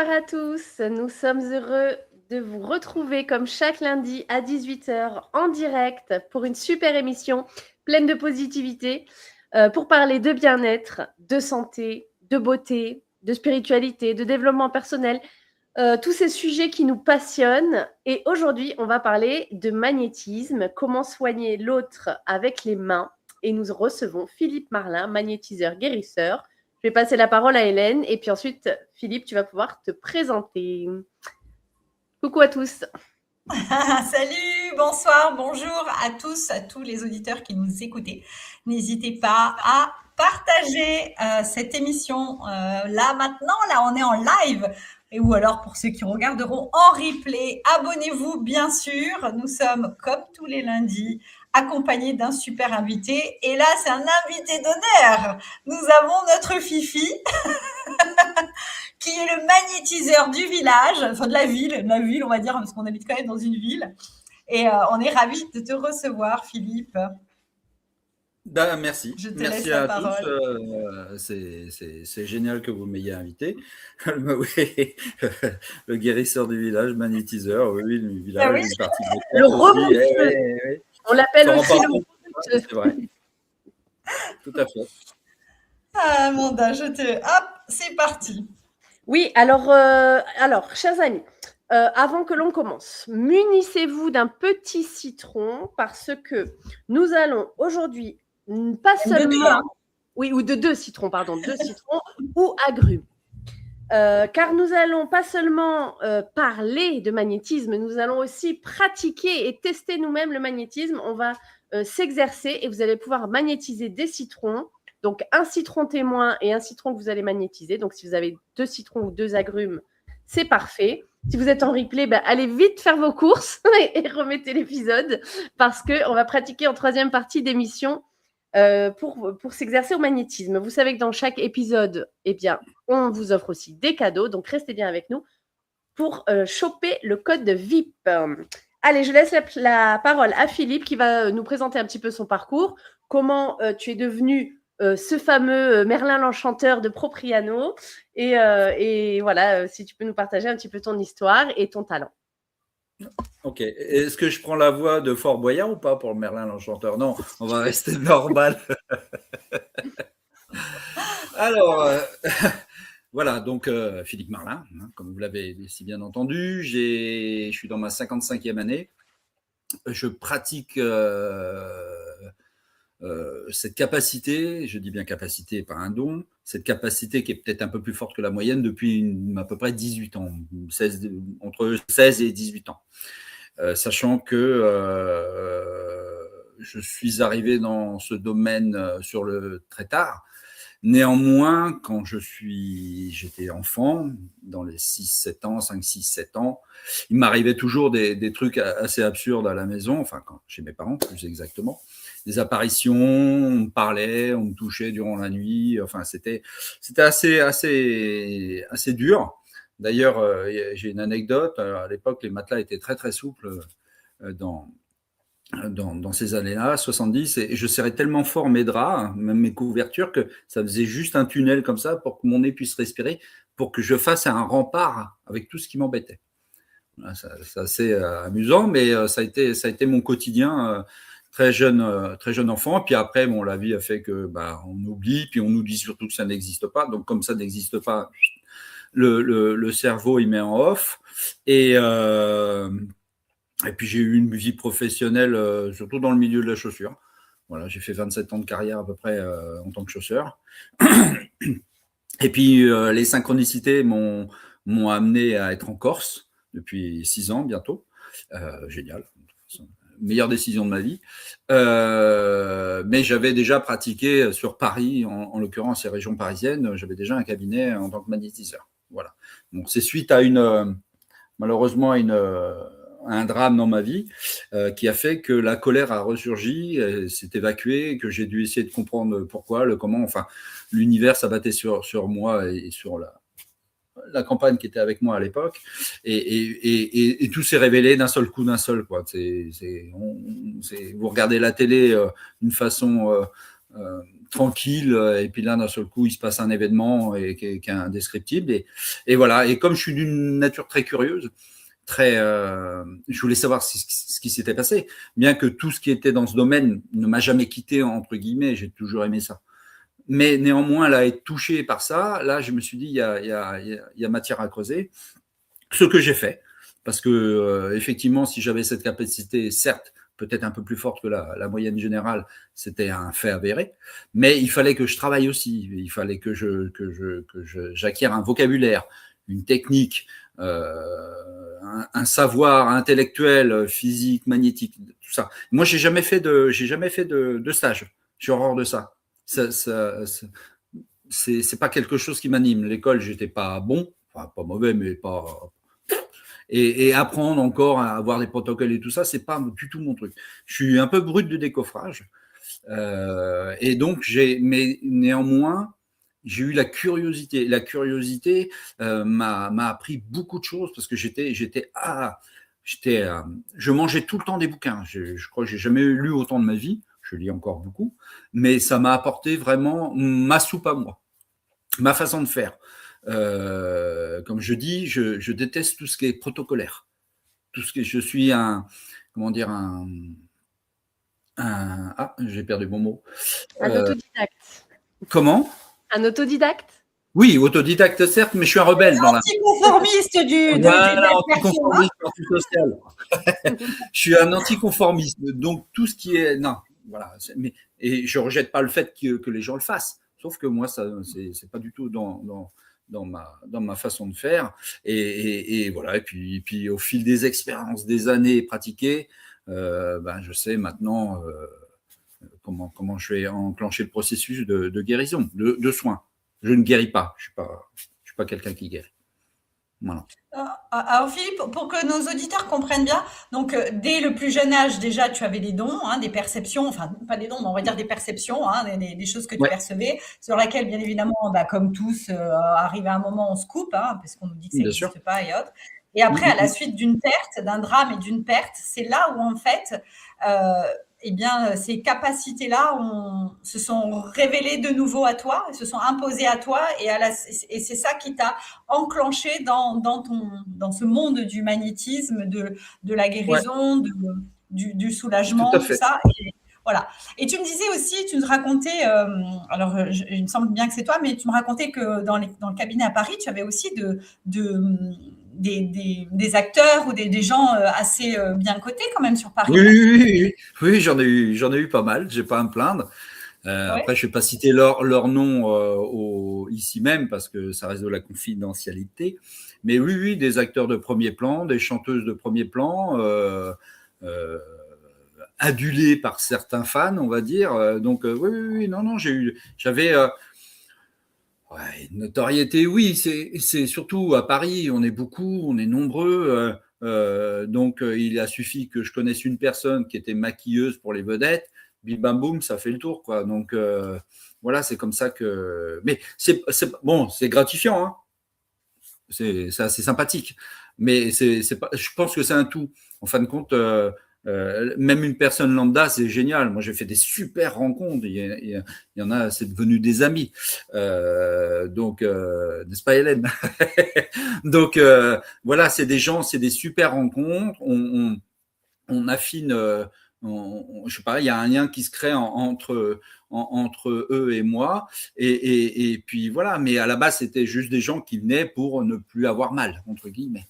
Bonsoir à tous, nous sommes heureux de vous retrouver comme chaque lundi à 18h en direct pour une super émission pleine de positivité pour parler de bien-être, de santé, de beauté, de spiritualité, de développement personnel, tous ces sujets qui nous passionnent. Et aujourd'hui, on va parler de magnétisme, comment soigner l'autre avec les mains. Et nous recevons Philippe Marlin, magnétiseur guérisseur. Je vais passer la parole à Hélène et puis ensuite, Philippe, tu vas pouvoir te présenter. Coucou à tous. Salut, bonsoir, bonjour à tous les auditeurs qui nous écoutez. N'hésitez pas à partager cette émission là maintenant, là on est en live. Ou alors pour ceux qui regarderont en replay, abonnez-vous bien sûr. Nous sommes comme tous les lundis accompagnés d'un super invité. Et là c'est un invité d'honneur. Nous avons notre Fifi. Qui est le magnétiseur du village, enfin de la ville, on va dire, parce qu'on habite quand même dans une ville. Et on est ravis de te recevoir, Philippe. Merci. Je te Merci laisse la à parole. tous. C'est génial que vous m'ayez invité. Oui, le guérisseur du village, magnétiseur, oui, le village, Ah oui, une partie de Le votre aussi. reboteux. On l'appelle S'en rend aussi pas le compte, reboteux. c'est vrai. Tout à fait. ah Manda, hop, c'est parti. Oui, alors, chers amis, avant que l'on commence, munissez-vous d'un petit citron parce que nous allons aujourd'hui pas seulement, oui, ou de 2 citrons, pardon, 2 citrons ou agrumes. Car nous allons pas seulement parler de magnétisme, nous allons aussi pratiquer et tester nous-mêmes le magnétisme. On va s'exercer et vous allez pouvoir magnétiser des citrons. Donc, un citron témoin et un citron que vous allez magnétiser. Donc, si vous avez 2 citrons ou 2 agrumes, c'est parfait. Si vous êtes en replay, allez vite faire vos courses et remettez l'épisode parce qu'on va pratiquer en troisième partie d'émission pour s'exercer au magnétisme. Vous savez que dans chaque épisode, eh bien, on vous offre aussi des cadeaux, donc restez bien avec nous pour choper le code VIP. Allez, je laisse la parole à Philippe qui va nous présenter un petit peu son parcours, comment tu es devenu ce fameux Merlin l'Enchanteur de Propriano, et voilà, si tu peux nous partager un petit peu ton histoire et ton talent. Ok. Est-ce que je prends la voix de Fort Boyard ou pas pour le Merlin l'Enchanteur? Non, on va rester normal. Alors, voilà, donc Philippe Marlin, hein, comme vous l'avez si bien entendu, je suis dans ma 55e année. Je pratique cette capacité, je dis bien capacité, pas un don, cette capacité qui est peut-être un peu plus forte que la moyenne depuis à peu près 18 ans, entre 16 et 18 ans. Sachant que je suis arrivé dans ce domaine très tard. Néanmoins, quand j'étais enfant, dans les 6-7 ans, 5-6-7 ans, il m'arrivait toujours des trucs assez absurdes à la maison, enfin chez mes parents plus exactement. Des apparitions, on me parlait, on me touchait durant la nuit, enfin c'était assez dur. D'ailleurs, j'ai une anecdote, à l'époque les matelas étaient très très souples dans ces années-là, 70, et je serrais tellement fort mes draps, même mes couvertures, que ça faisait juste un tunnel comme ça pour que mon nez puisse respirer, pour que je fasse un rempart avec tout ce qui m'embêtait. C'est assez amusant, mais ça a été mon quotidien très jeune enfant. Puis après, bon, la vie a fait que on oublie, puis on nous dit surtout que ça n'existe pas. Donc comme ça n'existe pas, le cerveau il met en off. Et puis j'ai eu une vie professionnelle, surtout dans le milieu de la chaussure. Voilà, j'ai fait 27 ans de carrière à peu près en tant que chausseur. Et puis les synchronicités m'ont amené à être en Corse depuis 6 ans bientôt. Génial. Meilleure décision de ma vie. Mais j'avais déjà pratiqué sur Paris, en l'occurrence les régions parisiennes, j'avais déjà un cabinet en tant que magnétiseur. Voilà. Donc c'est suite à malheureusement un drame dans ma vie qui a fait que la colère a ressurgi, s'est évacuée, que j'ai dû essayer de comprendre pourquoi, le comment. Enfin, l'univers s'abattait sur moi et sur la campagne qui était avec moi à l'époque, et tout s'est révélé d'un seul coup, quoi. Vous regardez la télé d'une façon tranquille, et puis là, d'un seul coup, il se passe un événement qui est indescriptible. Et voilà. Et comme je suis d'une nature très curieuse, je voulais savoir ce qui s'était passé, bien que tout ce qui était dans ce domaine ne m'a jamais quitté, entre guillemets, j'ai toujours aimé ça. Mais néanmoins, là, être touché par ça, là, je me suis dit, il y a matière à creuser. Ce que j'ai fait, parce que effectivement, si j'avais cette capacité, certes, peut-être un peu plus forte que la moyenne générale, c'était un fait avéré, mais il fallait que je travaille aussi, il fallait que j'acquière un vocabulaire, une technique, un savoir intellectuel, physique, magnétique, tout ça. Moi, j'ai jamais fait de stage. J'ai horreur de ça. C'est pas quelque chose qui m'anime. L'école, j'étais pas bon, enfin pas mauvais, mais pas. Et apprendre encore à avoir des protocoles et tout ça, c'est pas du tout mon truc. Je suis un peu brut de décoffrage, et donc mais néanmoins, j'ai eu la curiosité. La curiosité m'a appris beaucoup de choses parce que je mangeais tout le temps des bouquins. Je crois que j'ai jamais lu autant de ma vie. Je lis encore beaucoup, mais ça m'a apporté vraiment ma soupe à moi, ma façon de faire. Comme je dis, je déteste tout ce qui est protocolaire. Je suis j'ai perdu mon mot. Un autodidacte. Comment? Un autodidacte? Oui, autodidacte certes, mais je suis un rebelle dans la. Anticonformiste anticonformiste antisocial. Je suis un anticonformiste, donc tout ce qui est voilà. Et je rejette pas le fait que les gens le fassent. Sauf que moi, ça, c'est pas du tout dans ma façon de faire. Et voilà. Et puis au fil des expériences, des années pratiquées, je sais maintenant comment je vais enclencher le processus de guérison, de soins. Je ne guéris pas. Je suis pas quelqu'un qui guérit. Voilà. Alors Philippe, pour que nos auditeurs comprennent bien, donc dès le plus jeune âge déjà tu avais des dons, des perceptions, enfin pas des dons, mais on va dire des perceptions, des choses que tu percevais, sur laquelle bien évidemment, comme tous, arrive à un moment on se coupe, parce qu'on nous dit que ça n'existe pas et autres. Et après, à la suite d'une perte, d'un drame et d'une perte, c'est là où en fait, ces capacités-là se sont révélées de nouveau à toi, se sont imposées à toi, et c'est ça qui t'a enclenché dans ce monde du magnétisme, de la guérison, du soulagement, tout ça. Voilà. Et tu me disais aussi, tu nous racontais, il me semble bien que c'est toi, mais tu me racontais que dans le cabinet à Paris, tu avais aussi des acteurs ou des gens assez bien cotés quand même sur Paris. Oui, j'en ai eu pas mal, j'ai pas à me plaindre. Après, je vais pas citer leur nom ici même parce que ça reste de la confidentialité. Mais oui, des acteurs de premier plan, des chanteuses de premier plan, adulés par certains fans, on va dire. Donc oui, non, j'avais une notoriété. Oui, c'est surtout à Paris, on est beaucoup, on est nombreux. Donc il a suffi que je connaisse une personne qui était maquilleuse pour les vedettes. Bim bam boum, ça fait le tour, quoi. Donc voilà, c'est comme ça que. Mais c'est gratifiant, hein. C'est assez sympathique. Mais c'est pas. Je pense que c'est un tout. En fin de compte, même une personne lambda, c'est génial. Moi, j'ai fait des super rencontres. Il y en a, c'est devenu des amis. Donc, n'est-ce pas, Hélène? Donc voilà, c'est des gens, c'est des super rencontres. On affine. Je sais pas, il y a un lien qui se crée entre eux et moi, et puis voilà. Mais à la base, c'était juste des gens qui venaient pour ne plus avoir mal, entre guillemets.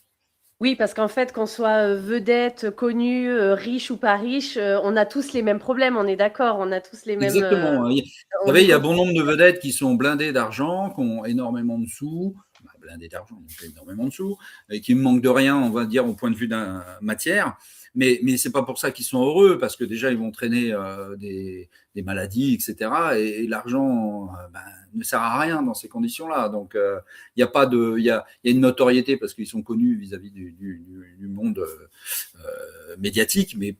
Oui, parce qu'en fait, qu'on soit vedette, connu, riche ou pas riche, on a tous les mêmes problèmes, on est d'accord, on a tous les mêmes. Exactement. Vous savez, il y a bon nombre de vedettes qui sont blindées d'argent, qui ont énormément de sous, blindées d'argent, donc énormément de sous, et qui ne manquent de rien, on va dire, au point de vue d'un matière. Mais c'est pas pour ça qu'ils sont heureux, parce que déjà ils vont traîner des maladies, etc. Et l'argent ne sert à rien dans ces conditions-là. Donc il y a pas de, il y a une notoriété parce qu'ils sont connus vis-à-vis du monde médiatique, mais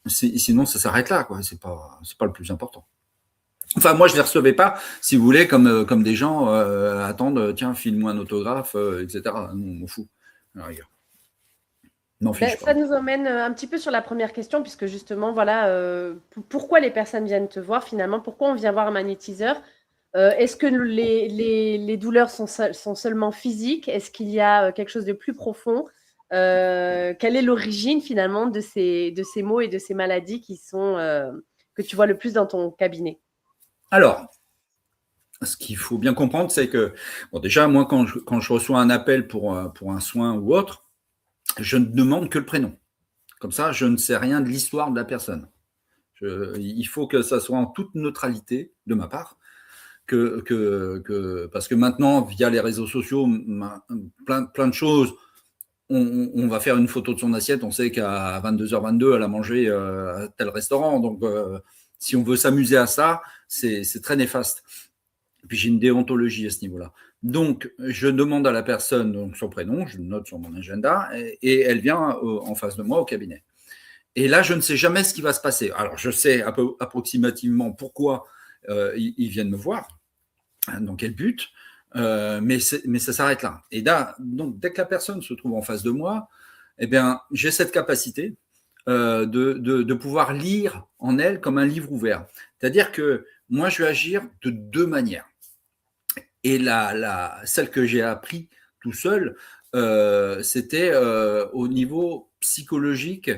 sinon ça s'arrête là, quoi. C'est pas le plus important. Enfin, moi, je ne les recevais pas, si vous voulez, comme des gens attendent, tiens, file-moi un autographe, etc. Non, on m'en fout. M'en fiche Ça pas. nous emmène un petit peu sur la première question, puisque justement, voilà, pourquoi les personnes viennent te voir finalement? Pourquoi on vient voir un magnétiseur? Est-ce que les douleurs sont seulement physiques? Est-ce qu'il y a quelque chose de plus profond? Quelle est l'origine finalement de ces maux et de ces maladies que tu vois le plus dans ton cabinet? Alors, ce qu'il faut bien comprendre, c'est que, bon, déjà, moi, quand je reçois un appel pour un soin ou autre, je ne demande que le prénom. Comme ça, je ne sais rien de l'histoire de la personne. Il faut que ça soit en toute neutralité de ma part. Parce que maintenant, via les réseaux sociaux, plein de choses, on va faire une photo de son assiette, on sait qu'à 22h22, elle a mangé à tel restaurant. Donc, si on veut s'amuser à ça, c'est très néfaste. Et puis, j'ai une déontologie à ce niveau-là. Donc, je demande à la personne donc, son prénom, je le note sur mon agenda, et elle vient en face de moi au cabinet. Et là, je ne sais jamais ce qui va se passer. Alors, je sais approximativement pourquoi ils viennent me voir, dans quel but, mais ça s'arrête là. Et là, donc, dès que la personne se trouve en face de moi, eh bien, j'ai cette capacité de pouvoir lire en elle comme un livre ouvert. C'est-à-dire que moi, je vais agir de deux manières. Et celle que j'ai appris tout seul, c'était au niveau psychologique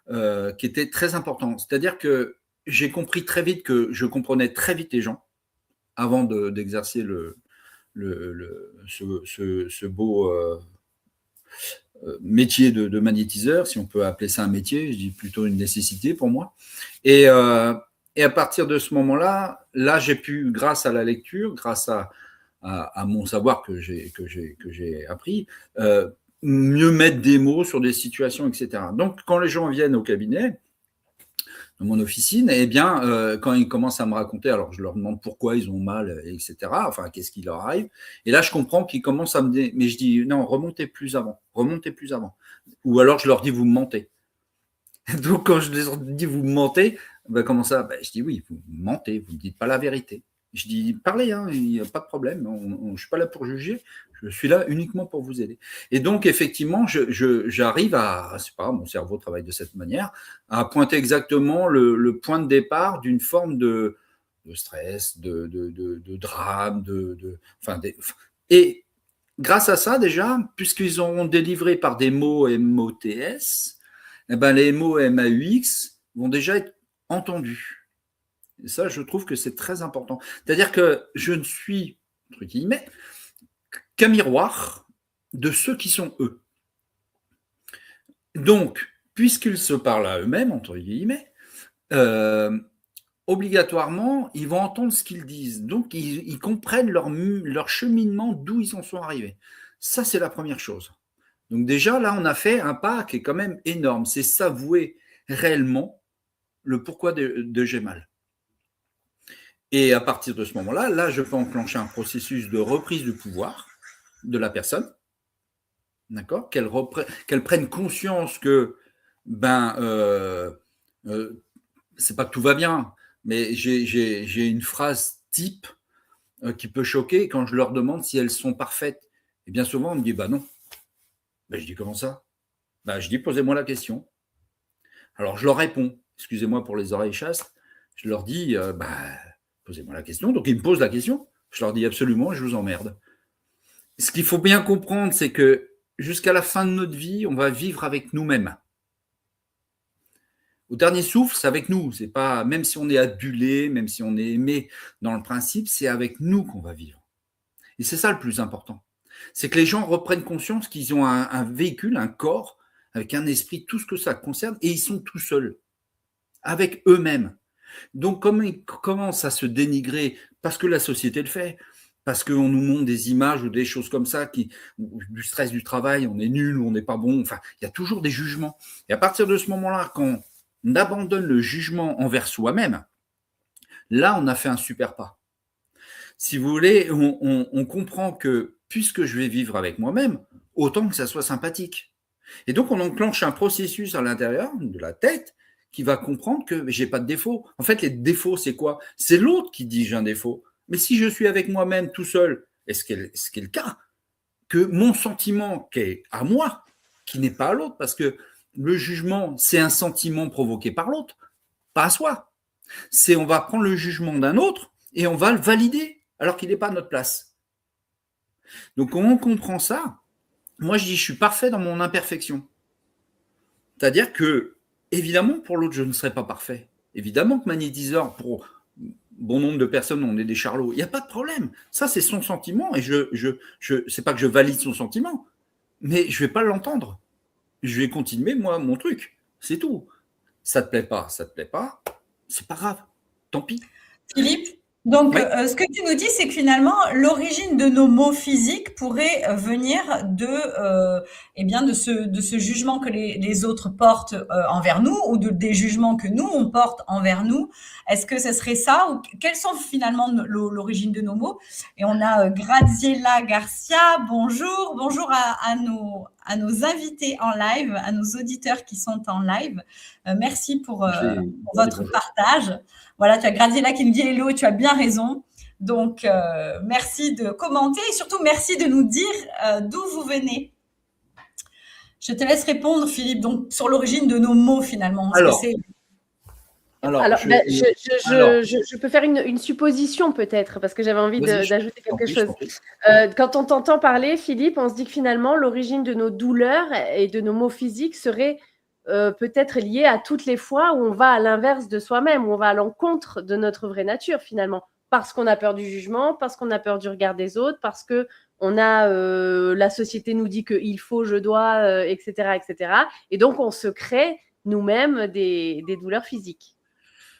qui était très important. C'est-à-dire que j'ai compris très vite que je comprenais très vite les gens avant d'exercer ce beau métier de magnétiseur, si on peut appeler ça un métier, je dis plutôt une nécessité pour moi. Et à partir de ce moment-là, j'ai pu, grâce à la lecture, grâce à mon savoir que j'ai appris, mieux mettre des mots sur des situations, etc. Donc, quand les gens viennent au cabinet, dans mon officine, eh bien, quand ils commencent à me raconter, alors je leur demande pourquoi ils ont mal, etc. Enfin, qu'est-ce qui leur arrive. Et là, je comprends qu'ils commencent à me dire, mais je dis, non, remontez plus avant. Ou alors, je leur dis, vous me mentez. Donc, quand je leur dis, vous me mentez, ben, comment ça? Ben, je dis, oui, vous mentez, vous ne dites pas la vérité. Je dis, parlez, hein, il n'y a pas de problème, je ne suis pas là pour juger, je suis là uniquement pour vous aider. Et donc, effectivement, j'arrive c'est pas, mon cerveau travaille de cette manière, à pointer exactement le point de départ d'une forme de stress, de drame, et grâce à ça, déjà, puisqu'ils ont délivré par des mots MOTS, eh ben, les mots MAUX vont déjà être entendus. Et ça, je trouve que c'est très important. C'est-à-dire que je ne suis, entre guillemets, qu'un miroir de ceux qui sont eux. Donc, puisqu'ils se parlent à eux-mêmes, entre guillemets, obligatoirement, ils vont entendre ce qu'ils disent. Donc, ils comprennent leur cheminement, d'où ils en sont arrivés. Ça, c'est la première chose. Donc déjà, là, on a fait un pas qui est quand même énorme. C'est s'avouer réellement le pourquoi de j'ai mal. Et à partir de ce moment-là, là, je peux enclencher un processus de reprise du pouvoir de la personne, d'accord, qu'elle prenne conscience que, c'est pas que tout va bien, mais j'ai une phrase type qui peut choquer quand je leur demande si elles sont parfaites. Et bien souvent, on me dit, non. Je dis, comment ça? Je dis, posez-moi la question. Alors, je leur réponds, excusez-moi pour les oreilles chastes, je leur dis, posez-moi la question. Donc, ils me posent la question. Je leur dis absolument, je vous emmerde. Ce qu'il faut bien comprendre, c'est que jusqu'à la fin de notre vie, on va vivre avec nous-mêmes. Au dernier souffle, c'est avec nous. C'est pas, même si on est adulé, même si on est aimé, dans le principe, c'est avec nous qu'on va vivre. Et c'est ça le plus important. C'est que les gens reprennent conscience qu'ils ont un véhicule, un corps, avec un esprit, tout ce que ça concerne, et ils sont tout seuls, avec eux-mêmes. Donc, comme ils commencent à se dénigrer, parce que la société le fait, parce qu'on nous montre des images ou des choses comme ça, du stress du travail, on est nul, on n'est pas bon, enfin, il y a toujours des jugements. Et à partir de ce moment-là, quand on abandonne le jugement envers soi-même, là, on a fait un super pas. Si vous voulez, on comprend que puisque je vais vivre avec moi-même, autant que ça soit sympathique. Et donc, on enclenche un processus à l'intérieur de la tête qui va comprendre que j'ai pas de défaut. En fait, les défauts, c'est quoi? C'est l'autre qui dit j'ai un défaut. Mais si je suis avec moi-même tout seul, ce qui est le cas, que mon sentiment qui est à moi, qui n'est pas à l'autre, parce que le jugement, c'est un sentiment provoqué par l'autre, pas à soi. On va prendre le jugement d'un autre et on va le valider alors qu'il n'est pas à notre place. Donc, quand on comprend ça, moi, je dis, je suis parfait dans mon imperfection. C'est-à-dire que, évidemment, pour l'autre, je ne serai pas parfait. Évidemment que magnétiseur, pour bon nombre de personnes, on est des charlots. Il n'y a pas de problème. Ça, c'est son sentiment et c'est pas que je valide son sentiment, mais je vais pas l'entendre. Je vais continuer, moi, mon truc. C'est tout. Ça te plaît pas, c'est pas grave. Tant pis. Philippe, donc Oui. ce que tu nous dis, c'est que finalement, l'origine de nos maux physiques pourrait venir eh bien, de ce jugement que les autres portent envers nous ou des jugements que nous, on porte envers nous. Est-ce que ce serait ça ou quelles sont finalement l'origine de nos maux? Et on a Graziella Garcia, bonjour. Bonjour à nos invités en live, à nos auditeurs qui sont en live. Merci pour votre partage. Voilà, tu as Graziella qui nous dit hello, tu as bien raison. Donc, merci de commenter et surtout merci de nous dire d'où vous venez. Je te laisse répondre, Philippe, donc sur l'origine de nos mots finalement. Je peux faire une supposition peut-être, parce que j'avais envie d'ajouter quelque chose. Quand on t'entend parler, Philippe, on se dit que finalement, l'origine de nos douleurs et de nos maux physiques serait peut-être liée à toutes les fois où on va à l'inverse de soi-même, où on va à l'encontre de notre vraie nature finalement, parce qu'on a peur du jugement, parce qu'on a peur du regard des autres, parce que la société nous dit que il faut, je dois, etc., etc. Et donc, on se crée nous-mêmes des douleurs physiques.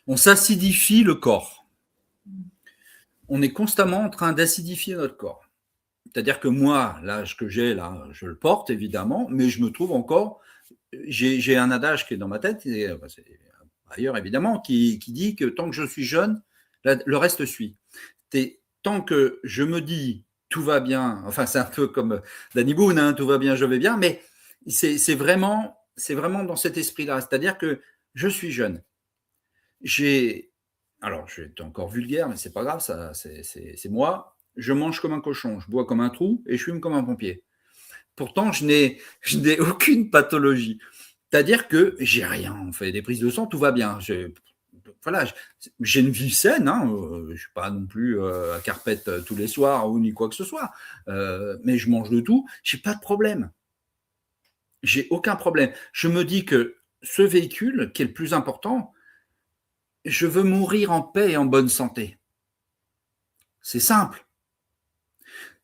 On s'acidifie le corps. On est constamment en train d'acidifier notre corps. C'est-à-dire que moi, l'âge que j'ai là, je le porte évidemment, mais je me trouve encore. J'ai un adage qui est dans ma tête, et, c'est ailleurs évidemment, qui dit que tant que je suis jeune, le reste suit. Tant que je me dis tout va bien, enfin c'est un peu comme Danny Boone, hein, tout va bien, je vais bien, mais c'est vraiment dans cet esprit-là. C'est-à-dire que je suis jeune. Alors je vais être encore vulgaire, mais c'est pas grave, ça, c'est moi. Je mange comme un cochon, je bois comme un trou et je fume comme un pompier. Pourtant, je n'ai aucune pathologie. C'est-à-dire que j'ai rien. On fait des prises de sang, tout va bien. J'ai une vie saine. Hein, je ne suis pas non plus à carpette tous les soirs ou ni quoi que ce soit. Mais je mange de tout. Je n'ai pas de problème. J'ai aucun problème. Je me dis que ce véhicule, qui est le plus important, je veux mourir en paix et en bonne santé. C'est simple.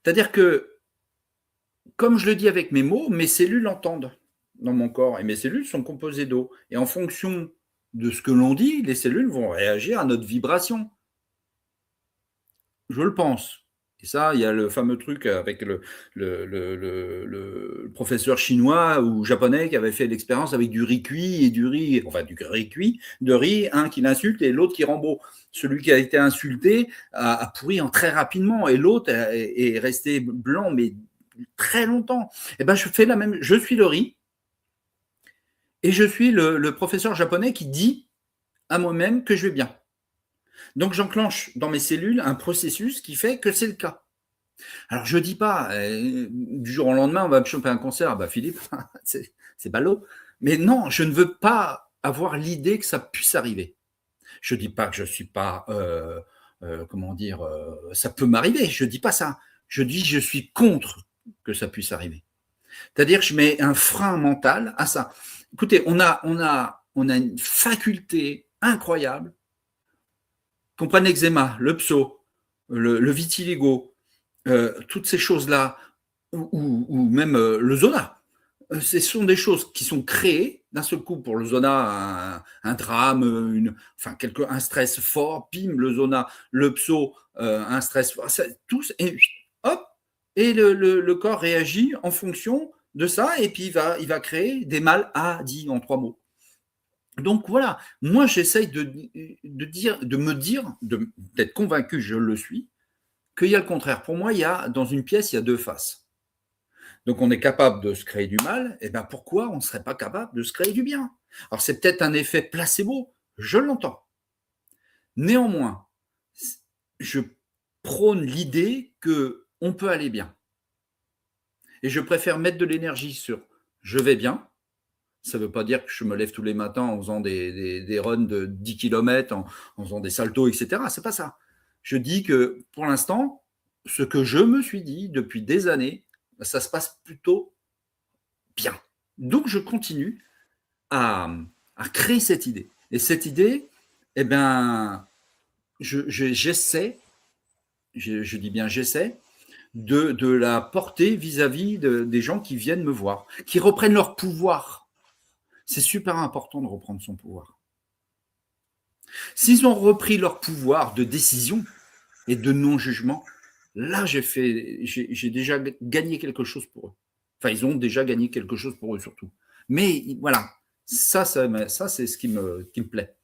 C'est-à-dire que comme je le dis avec mes mots, mes cellules entendent dans mon corps et mes cellules sont composées d'eau. Et en fonction de ce que l'on dit, les cellules vont réagir à notre vibration. Je le pense. Et ça, il y a le fameux truc avec le professeur chinois ou japonais qui avait fait l'expérience avec du riz cuit et du riz cuit, de riz, un qui l'insulte et l'autre qui rembourse. Celui qui a été insulté a pourri en très rapidement et l'autre est resté blanc, mais très longtemps. Et ben, je fais la même. Je suis le riz et je suis le professeur japonais qui dit à moi-même que je vais bien. Donc, j'enclenche dans mes cellules un processus qui fait que c'est le cas. Alors, je ne dis pas du jour au lendemain, on va me choper un cancer. Bah, Philippe, c'est ballot. Mais non, je ne veux pas avoir l'idée que ça puisse arriver. Je ne dis pas que je ne suis pas, ça peut m'arriver. Je ne dis pas ça. Je dis je suis contre que ça puisse arriver. C'est-à-dire que je mets un frein mental à ça. Écoutez, on a une faculté incroyable. Qu'on prenne l'eczéma, le pso, le vitiligo, toutes ces choses-là, ou même le zona. Ce sont des choses qui sont créées d'un seul coup pour le zona, un drame, un stress fort, pim, le zona, le pso, un stress fort, tous, et hop, et le corps réagit en fonction de ça, et puis il va créer des maladies en 3 mots. Donc voilà, moi j'essaye d'être convaincu, je le suis, qu'il y a le contraire. Pour moi, dans une pièce, il y a 2 faces. Donc on est capable de se créer du mal, et bien pourquoi on ne serait pas capable de se créer du bien? Alors c'est peut-être un effet placebo, je l'entends. Néanmoins, je prône l'idée qu'on peut aller bien. Et je préfère mettre de l'énergie sur « je vais bien » Ça ne veut pas dire que je me lève tous les matins en faisant des runs de 10 km, en faisant des saltos, etc. Ce n'est pas ça. Je dis que pour l'instant, ce que je me suis dit depuis des années, ça se passe plutôt bien. Donc, je continue à créer cette idée. Et cette idée, eh ben, j'essaie, je dis bien j'essaie, de la porter vis-à-vis des gens qui viennent me voir, qui reprennent leur pouvoir. C'est super important de reprendre son pouvoir. S'ils ont repris leur pouvoir de décision et de non-jugement, là, j'ai déjà gagné quelque chose pour eux. Enfin, ils ont déjà gagné quelque chose pour eux surtout. Mais voilà, ça c'est ce qui me plaît.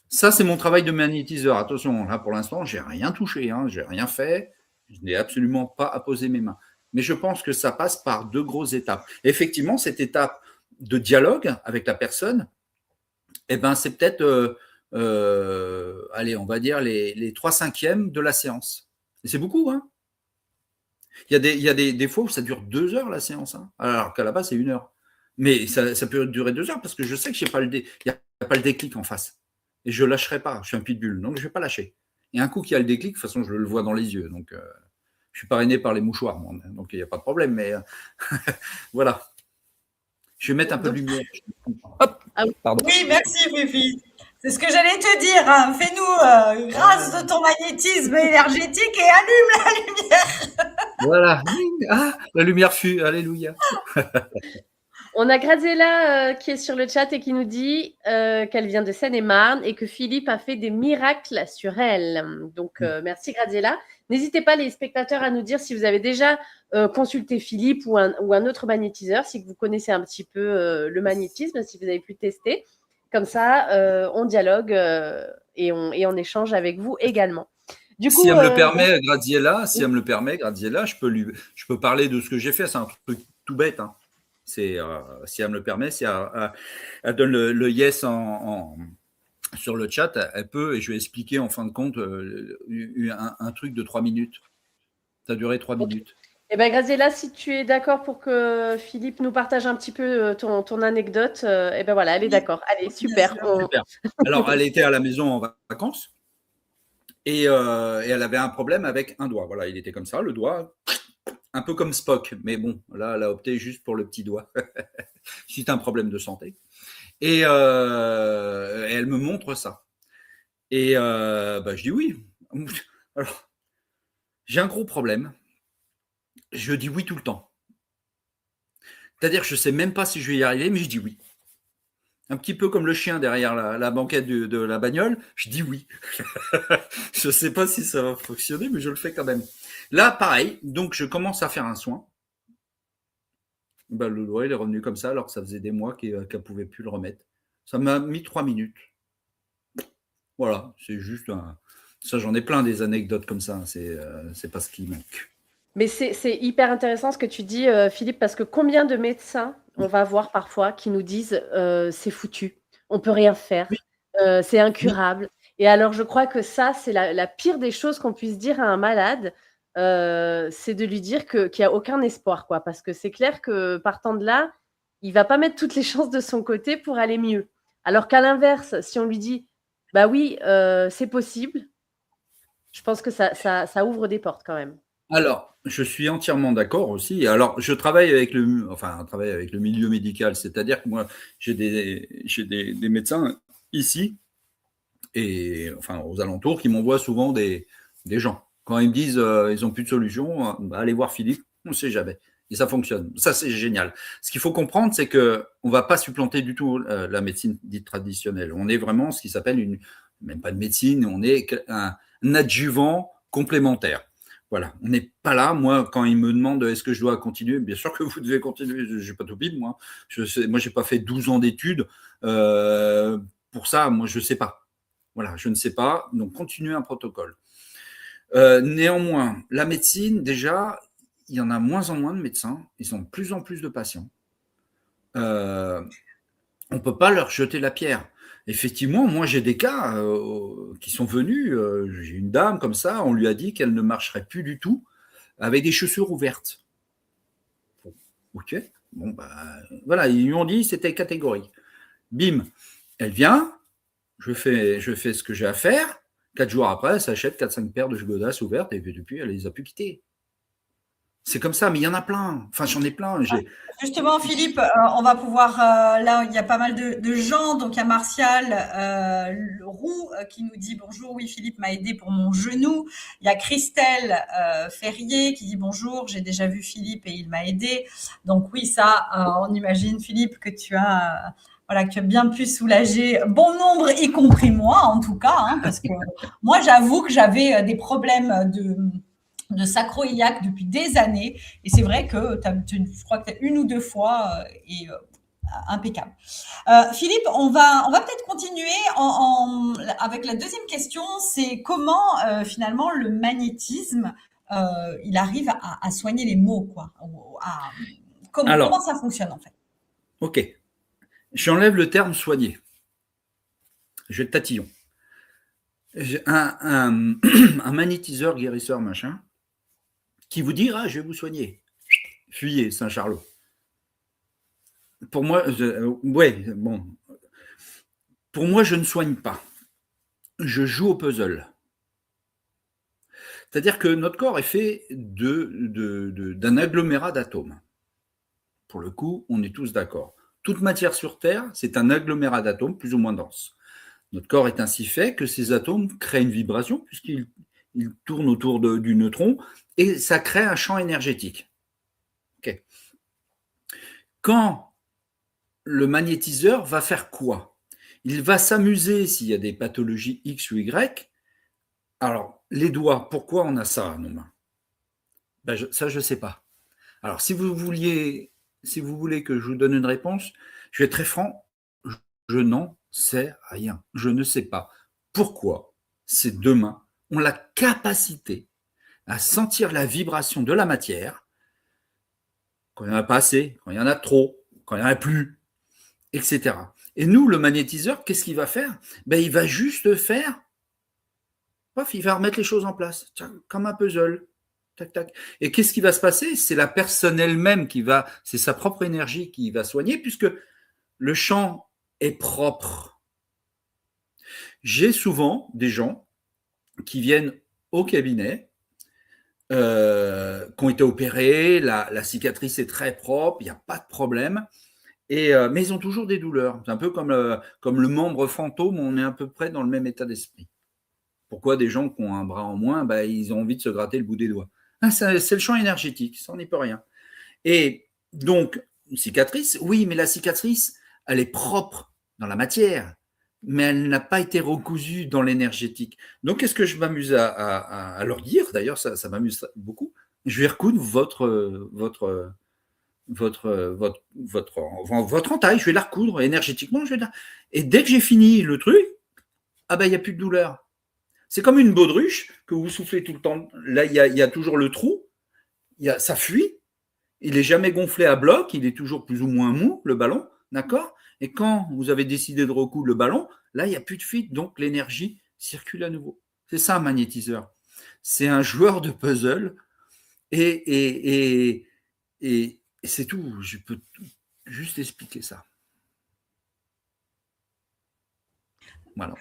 Ça, c'est mon travail de magnétiseur. Attention, là, pour l'instant, j'ai rien touché, hein, j'ai rien fait. Je n'ai absolument pas apposé mes mains. Mais je pense que ça passe par 2 grosses étapes. Effectivement, cette étape de dialogue avec la personne, eh ben, c'est peut-être, allez, on va dire les 3/5 de la séance. Et c'est beaucoup, hein. Il y a des fois où ça dure 2 heures la séance, hein, alors qu'à la base, c'est 1 heure. Mais ça peut durer 2 heures parce que je sais que il n'y a pas le déclic en face. Et je ne lâcherai pas. Je suis un pitbull, donc je ne vais pas lâcher. Et un coup qu'il y a le déclic, de toute façon, je le vois dans les yeux. Donc, je suis parrainé par les mouchoirs, moi, donc il n'y a pas de problème. Mais voilà. Je vais mettre un peu de lumière. Hop, pardon. Oui, merci, Fifi. C'est ce que j'allais te dire. Hein. Fais-nous grâce de ton magnétisme énergétique et allume la lumière. Voilà. Ah, la lumière fut. Alléluia. On a Graziella qui est sur le chat et qui nous dit qu'elle vient de Seine-et-Marne et que Philippe a fait des miracles sur elle. Donc, merci Graziella. N'hésitez pas, les spectateurs, à nous dire si vous avez déjà consulté Philippe ou un autre magnétiseur, si vous connaissez un petit peu le magnétisme, si vous avez pu tester. Comme ça, on dialogue et on échange avec vous également. Du coup, si elle me le permet, Graziella, je peux parler de ce que j'ai fait. C'est un truc tout bête, hein. Si elle me le permet, si elle donne le yes sur le chat, elle peut, et je vais expliquer en fin de compte un truc de 3 minutes. Ça a duré 3 minutes. Eh bien, Graziella, si tu es d'accord pour que Philippe nous partage un petit peu ton anecdote, eh bien voilà, elle est d'accord. Allez, super. Super. Alors, elle était à la maison en vacances et elle avait un problème avec un doigt. Voilà, il était comme ça, le doigt. Un peu comme Spock, mais bon, là, elle a opté juste pour le petit doigt. C'est un problème de santé. Et elle me montre ça. Et je dis oui. Alors, j'ai un gros problème. Je dis oui tout le temps. C'est-à-dire que je ne sais même pas si je vais y arriver, mais je dis oui. Un petit peu comme le chien derrière la banquette de la bagnole, je dis oui. Je ne sais pas si ça va fonctionner, mais je le fais quand même. Là, pareil, donc je commence à faire un soin. Le doigt, il est revenu comme ça, alors que ça faisait des mois qu'elle ne pouvait plus le remettre. Ça m'a mis 3 minutes. Voilà, c'est juste ça, j'en ai plein des anecdotes comme ça. C'est pas ce qui manque. Mais c'est hyper intéressant ce que tu dis, Philippe, parce que combien de médecins on va voir parfois qui nous disent c'est foutu, on peut rien faire, c'est incurable. Et alors, je crois que ça, c'est la pire des choses qu'on puisse dire à un malade, c'est de lui dire qu'il n'y a aucun espoir, quoi. Parce que c'est clair que partant de là, il va pas mettre toutes les chances de son côté pour aller mieux. Alors qu'à l'inverse, si on lui dit bah oui, c'est possible, je pense que ça ouvre des portes quand même. Alors, je suis entièrement d'accord aussi. Alors, je travaille avec le milieu médical, c'est-à-dire que moi, j'ai des médecins ici et enfin aux alentours qui m'envoient souvent des gens. Quand ils me disent ils n'ont plus de solution, allez voir Philippe, on ne sait jamais. Et ça fonctionne. Ça, c'est génial. Ce qu'il faut comprendre, c'est qu'on ne va pas supplanter du tout la médecine dite traditionnelle. On est vraiment ce qui s'appelle même pas de médecine, on est un adjuvant complémentaire. Voilà, on n'est pas là. Moi, quand ils me demandent est-ce que je dois continuer, bien sûr que vous devez continuer. Je n'ai pas tout pile, moi. Je n'ai pas fait 12 ans d'études. Pour ça, moi, je ne sais pas. Voilà, je ne sais pas. Donc, continuez un protocole. Néanmoins, la médecine, déjà, il y en a moins en moins de médecins. Ils ont de plus en plus de patients. On ne peut pas leur jeter la pierre. Effectivement, moi, j'ai des cas qui sont venus. J'ai une dame comme ça, on lui a dit qu'elle ne marcherait plus du tout avec des chaussures ouvertes. Ok. Bon, voilà, ils lui ont dit c'était catégorique. Bim, elle vient, je fais ce que j'ai à faire. 4 jours après, elle s'achète 4-5 paires de godasses ouvertes et depuis, elle les a plus quittées. C'est comme ça, mais il y en a plein. Enfin, j'en ai plein. Justement, Philippe, on va pouvoir, là, il y a pas mal de gens. Donc, il y a Martial Roux qui nous dit bonjour. Oui, Philippe m'a aidé pour mon genou. Il y a Christelle Ferrier qui dit bonjour. J'ai déjà vu Philippe et il m'a aidé. Donc, oui, ça, on imagine, Philippe, que tu as. Voilà, que tu as bien pu soulager bon nombre, y compris moi, en tout cas, hein, parce que moi, j'avoue que j'avais des problèmes de sacro-iliaque depuis des années. Et c'est vrai que je crois que tu as une ou deux fois impeccable. Philippe, on va peut-être continuer avec la deuxième question. C'est comment finalement le magnétisme il arrive à soigner les maux, quoi. Comment ça fonctionne en fait? Ok. J'enlève le terme soigner. Je vais tatillon. Un magnétiseur, guérisseur, machin, qui vous dit, je vais vous soigner. Fuyez, Saint-Charlot. Pour moi, Pour moi, je ne soigne pas. Je joue au puzzle. C'est-à-dire que notre corps est fait d'un agglomérat d'atomes. Pour le coup, on est tous d'accord. Toute matière sur Terre, c'est un agglomérat d'atomes plus ou moins dense. Notre corps est ainsi fait que ces atomes créent une vibration puisqu'ils tournent autour du neutron et ça crée un champ énergétique. Okay. Quand le magnétiseur va faire quoi? Il va s'amuser s'il y a des pathologies X ou Y. Alors, les doigts, pourquoi on a ça à nos mains? Ça, je ne sais pas. Alors, si vous voulez que je vous donne une réponse, je vais être très franc, je n'en sais rien. Je ne sais pas pourquoi ces deux mains ont la capacité à sentir la vibration de la matière quand il n'y en a pas assez, quand il y en a trop, quand il n'y en a plus, etc. Et nous, le magnétiseur, qu'est-ce qu'il va faire? Il va juste faire, il va remettre les choses en place, comme un puzzle. Tac, tac. Et qu'est-ce qui va se passer? C'est la personne elle-même c'est sa propre énergie qui va soigner, puisque le champ est propre. J'ai souvent des gens qui viennent au cabinet, qui ont été opérés, la cicatrice est très propre, il n'y a pas de problème, mais ils ont toujours des douleurs. C'est un peu comme le membre fantôme, on est à peu près dans le même état d'esprit. Pourquoi des gens qui ont un bras en moins, ils ont envie de se gratter le bout des doigts? C'est le champ énergétique, ça n'y peut rien. Et donc, une cicatrice, oui, mais la cicatrice, elle est propre dans la matière, mais elle n'a pas été recousue dans l'énergétique. Donc, qu'est-ce que je m'amuse à leur dire? D'ailleurs, ça m'amuse beaucoup. Je vais recoudre votre entaille, je vais la recoudre énergétiquement. Et dès que j'ai fini le truc, il n'y a plus de douleur. C'est comme une baudruche que vous soufflez tout le temps. Là, il y a toujours le trou, ça fuit, il n'est jamais gonflé à bloc, il est toujours plus ou moins mou, le ballon, d'accord? Et quand vous avez décidé de recoudre le ballon, là, il n'y a plus de fuite, donc l'énergie circule à nouveau. C'est ça un magnétiseur. C'est un joueur de puzzle et c'est tout. Je peux juste expliquer ça. Voilà.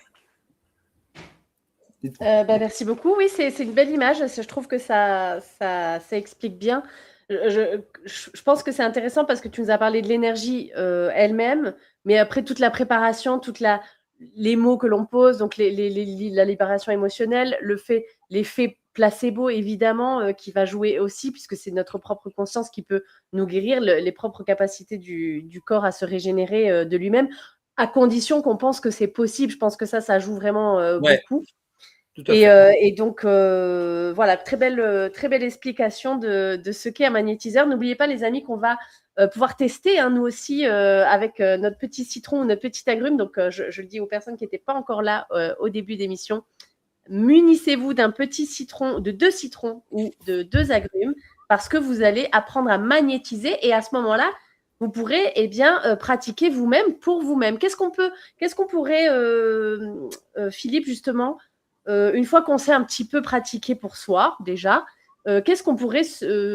Merci beaucoup. Oui, c'est une belle image. Je trouve que ça explique bien. Je pense que c'est intéressant parce que tu nous as parlé de l'énergie elle-même, mais après toute la préparation, les mots que l'on pose, donc la libération émotionnelle, l'effet placebo évidemment qui va jouer aussi puisque c'est notre propre conscience qui peut nous guérir, les propres capacités du corps à se régénérer de lui-même, à condition qu'on pense que c'est possible. Je pense que ça joue vraiment beaucoup. Et donc, voilà, très belle explication de ce qu'est un magnétiseur. N'oubliez pas, les amis, qu'on va pouvoir tester, nous aussi, avec notre petit citron ou notre petit agrume. Donc, je le dis aux personnes qui n'étaient pas encore là au début d'émission, munissez-vous d'un petit citron, de 2 citrons ou de 2 agrumes, parce que vous allez apprendre à magnétiser. Et à ce moment-là, vous pourrez pratiquer vous-même pour vous-même. Qu'est-ce qu'on pourrait, Philippe, justement, une fois qu'on sait un petit peu pratiquer pour soi, déjà, qu'est-ce qu'on pourrait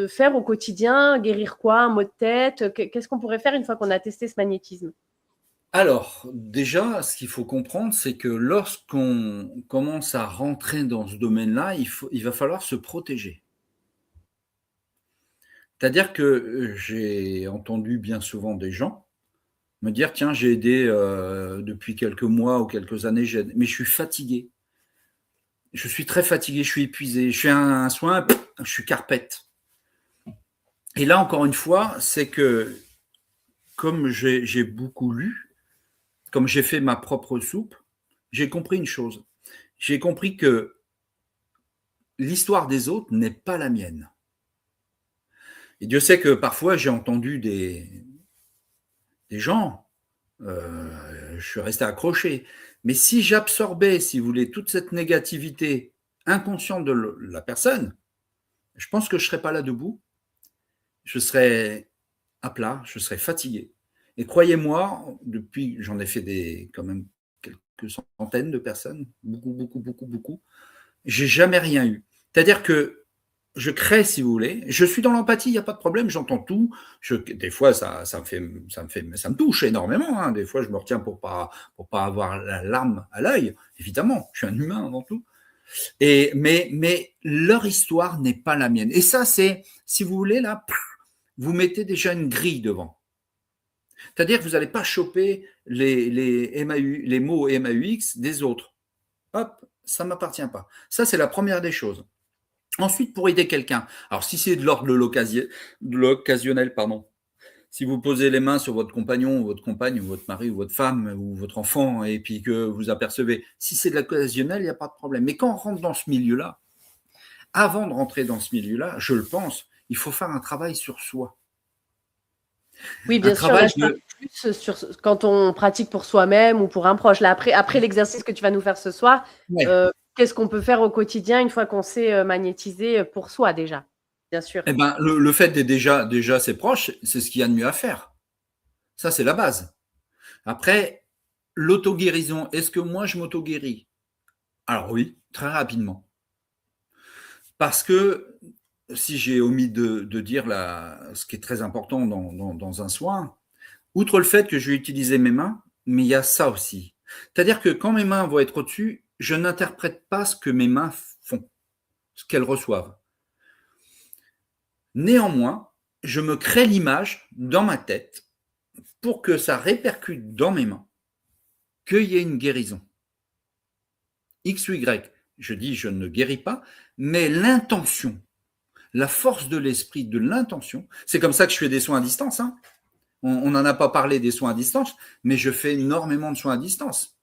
faire au quotidien? Guérir quoi? Un mot de tête? Qu'est-ce qu'on pourrait faire une fois qu'on a testé ce magnétisme? Alors, déjà, ce qu'il faut comprendre, c'est que lorsqu'on commence à rentrer dans ce domaine-là, il va falloir se protéger. C'est-à-dire que j'ai entendu bien souvent des gens me dire, tiens, j'ai aidé depuis quelques mois ou quelques années, mais je suis fatigué. Je suis très fatigué, je suis épuisé. Je fais un soin, je suis carpette. Et là, encore une fois, c'est que comme j'ai beaucoup lu, comme j'ai fait ma propre soupe, j'ai compris une chose. J'ai compris que l'histoire des autres n'est pas la mienne. Et Dieu sait que parfois, j'ai entendu des gens, je suis resté accroché. Mais si j'absorbais, si vous voulez, toute cette négativité inconsciente de la personne, je pense que je ne serais pas là debout. Je serais à plat, je serais fatigué. Et croyez-moi, depuis, j'en ai fait quand même quelques centaines de personnes, beaucoup. J'ai jamais rien eu. C'est-à-dire que je crée, si vous voulez. Je suis dans l'empathie, il n'y a pas de problème, j'entends tout. Des fois, ça me touche énormément. Hein. Des fois, je me retiens pour pas avoir la larme à l'œil. Évidemment, je suis un humain avant tout. Mais leur histoire n'est pas la mienne. Et ça, c'est, si vous voulez, là, vous mettez déjà une grille devant. C'est-à-dire que vous n'allez pas choper les mots MAUX des autres. Hop, ça ne m'appartient pas. Ça, c'est la première des choses. Ensuite, pour aider quelqu'un, alors si c'est de l'ordre de l'occasionnel, si vous posez les mains sur votre compagnon, ou votre compagne, ou votre mari, ou votre femme, ou votre enfant, et puis que vous apercevez, si c'est de l'occasionnel, il n'y a pas de problème. Mais quand on rentre dans ce milieu-là, avant de rentrer dans ce milieu-là, je le pense, il faut faire un travail sur soi. Oui, bien sûr, là, je parle plus sur quand on pratique pour soi-même ou pour un proche. Là, après l'exercice que tu vas nous faire ce soir, Ouais. qu'est-ce qu'on peut faire au quotidien une fois qu'on s'est magnétisé pour soi déjà? Bien sûr. Eh ben, le fait d'être déjà ses proches, c'est ce qu'il y a de mieux à faire. Ça, c'est la base. Après, l'auto-guérison, est-ce que moi, je m'auto-guéris? Alors oui, très rapidement. Parce que si j'ai omis de dire ce qui est très important dans un soin, outre le fait que je vais utiliser mes mains, mais il y a ça aussi. C'est-à-dire que quand mes mains vont être au-dessus, je n'interprète pas ce que mes mains font, ce qu'elles reçoivent. Néanmoins, je me crée l'image dans ma tête pour que ça répercute dans mes mains, qu'il y ait une guérison. X ou Y, je dis je ne guéris pas, mais l'intention, la force de l'esprit, de l'intention, c'est comme ça que je fais des soins à distance. Hein. On n'en a pas parlé des soins à distance, mais je fais énormément de soins à distance.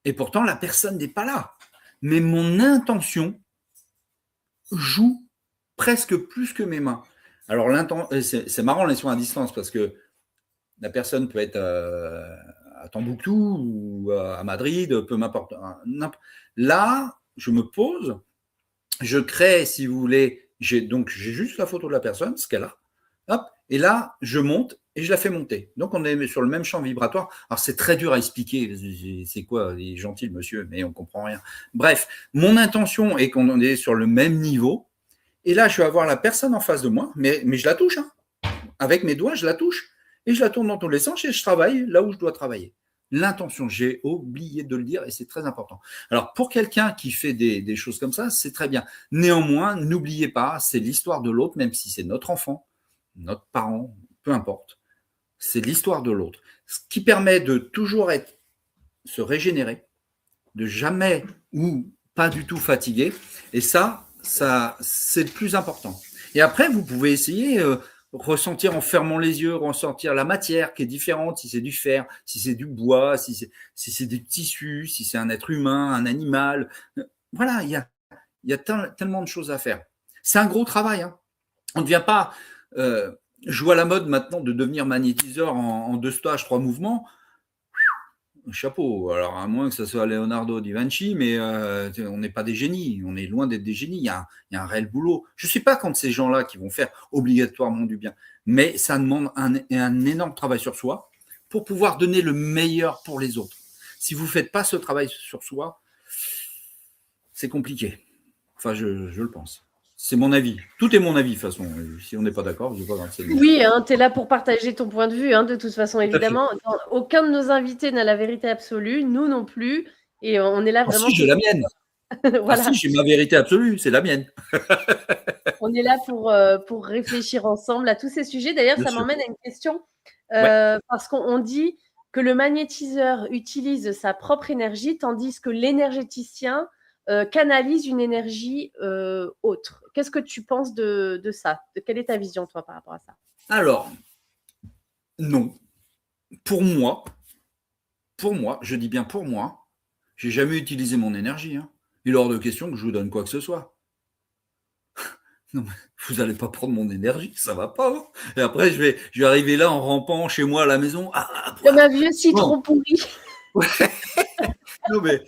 Et pourtant, la personne n'est pas là. Mais mon intention joue presque plus que mes mains. Alors, c'est marrant les soins à distance parce que la personne peut être à Tombouctou ou à Madrid, peu m'importe. Là, je me pose, je crée, si vous voulez, j'ai juste la photo de la personne, ce qu'elle a, hop, et là, je monte et je la fais monter. Donc, on est sur le même champ vibratoire. Alors, c'est très dur à expliquer. C'est quoi? Il est gentil, le monsieur, mais on ne comprend rien. Bref, mon intention est qu'on est sur le même niveau. Et là, je vais avoir la personne en face de moi, mais je la touche. Hein. Avec mes doigts, je la touche. Et je la tourne dans tous les sens et je travaille là où je dois travailler. L'intention, j'ai oublié de le dire et c'est très important. Alors, pour quelqu'un qui fait des choses comme ça, c'est très bien. Néanmoins, n'oubliez pas, c'est l'histoire de l'autre, même si c'est notre enfant, notre parent, peu importe. C'est l'histoire de l'autre. Ce qui permet de toujours se régénérer, de jamais ou pas du tout fatigué. Et ça c'est le plus important. Et après, vous pouvez essayer ressentir en fermant les yeux, ressentir la matière qui est différente, si c'est du fer, si c'est du bois, si c'est des tissus, si c'est un être humain, un animal. Voilà, il y a tellement de choses à faire. C'est un gros travail. Hein. On ne devient pas... je vois la mode maintenant de devenir magnétiseur en 2 stages, 3 mouvements. Chapeau. Alors, à moins que ce soit Leonardo da Vinci, mais on n'est pas des génies. On est loin d'être des génies. Il y a un réel boulot. Je ne suis pas contre ces gens-là qui vont faire obligatoirement du bien, mais ça demande un énorme travail sur soi pour pouvoir donner le meilleur pour les autres. Si vous ne faites pas ce travail sur soi, c'est compliqué. Enfin, je le pense. C'est mon avis. Tout est mon avis, de toute façon. Si on n'est pas d'accord, je ne vais pas renseigner. Oui, tu es là pour partager ton point de vue, de toute façon, évidemment. Aucun de nos invités n'a la vérité absolue, nous non plus. Et on est là vraiment. Si, j'ai la mienne. Voilà. Si, j'ai ma vérité absolue, c'est la mienne. On est là pour réfléchir ensemble à tous ces sujets. D'ailleurs, ça m'emmène à une question, parce qu'on dit que le magnétiseur utilise sa propre énergie, tandis que l'énergéticien canalise une énergie autre. Qu'est-ce que tu penses de ça? Quelle est ta vision, toi, par rapport à ça? Alors, non. Pour moi, je dis bien pour moi, j'ai jamais utilisé mon énergie. Il est hors de question que je vous donne quoi que ce soit. Non, vous n'allez pas prendre mon énergie, ça va pas. Et après, je vais arriver là en rampant chez moi à la maison. Comme un vieux citron pourri. Ouais. Non, mais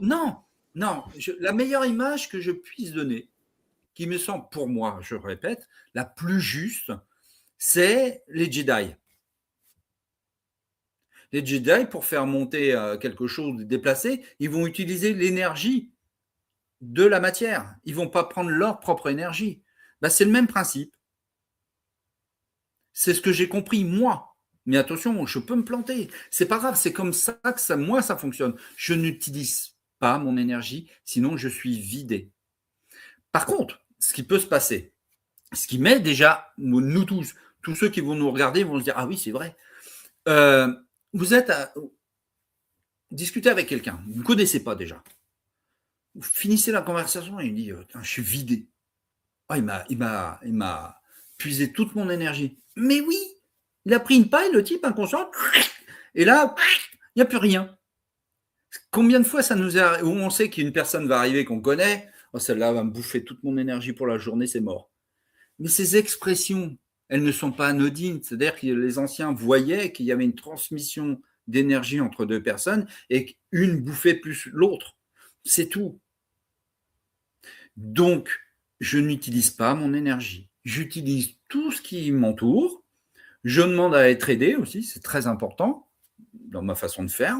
non. La meilleure image que je puisse donner, qui me semble pour moi, je répète, la plus juste, c'est les Jedi. Les Jedi, pour faire monter quelque chose de déplacé, ils vont utiliser l'énergie de la matière. Ils ne vont pas prendre leur propre énergie. C'est le même principe. C'est ce que j'ai compris, moi. Mais attention, je peux me planter. C'est pas grave, c'est comme ça que moi, ça fonctionne. Je n'utilise pas mon énergie, sinon je suis vidé. Par contre, ce qui peut se passer, ce qui met déjà, nous tous ceux qui vont nous regarder vont se dire, ah oui, c'est vrai. Vous êtes à discuter avec quelqu'un, vous ne connaissez pas déjà. Vous finissez la conversation et il dit, je suis vidé. Il m'a puisé toute mon énergie. Mais oui, il a pris une paille, le type inconscient, et là, il n'y a plus rien. Combien de fois ça nous est où on sait qu'une personne va arriver qu'on connaît, celle-là va me bouffer toute mon énergie pour la journée, c'est mort. Mais ces expressions, elles ne sont pas anodines. C'est-à-dire que les anciens voyaient qu'il y avait une transmission d'énergie entre deux personnes et qu'une bouffait plus l'autre. C'est tout. Donc, je n'utilise pas mon énergie. J'utilise tout ce qui m'entoure. Je demande à être aidé aussi, c'est très important dans ma façon de faire.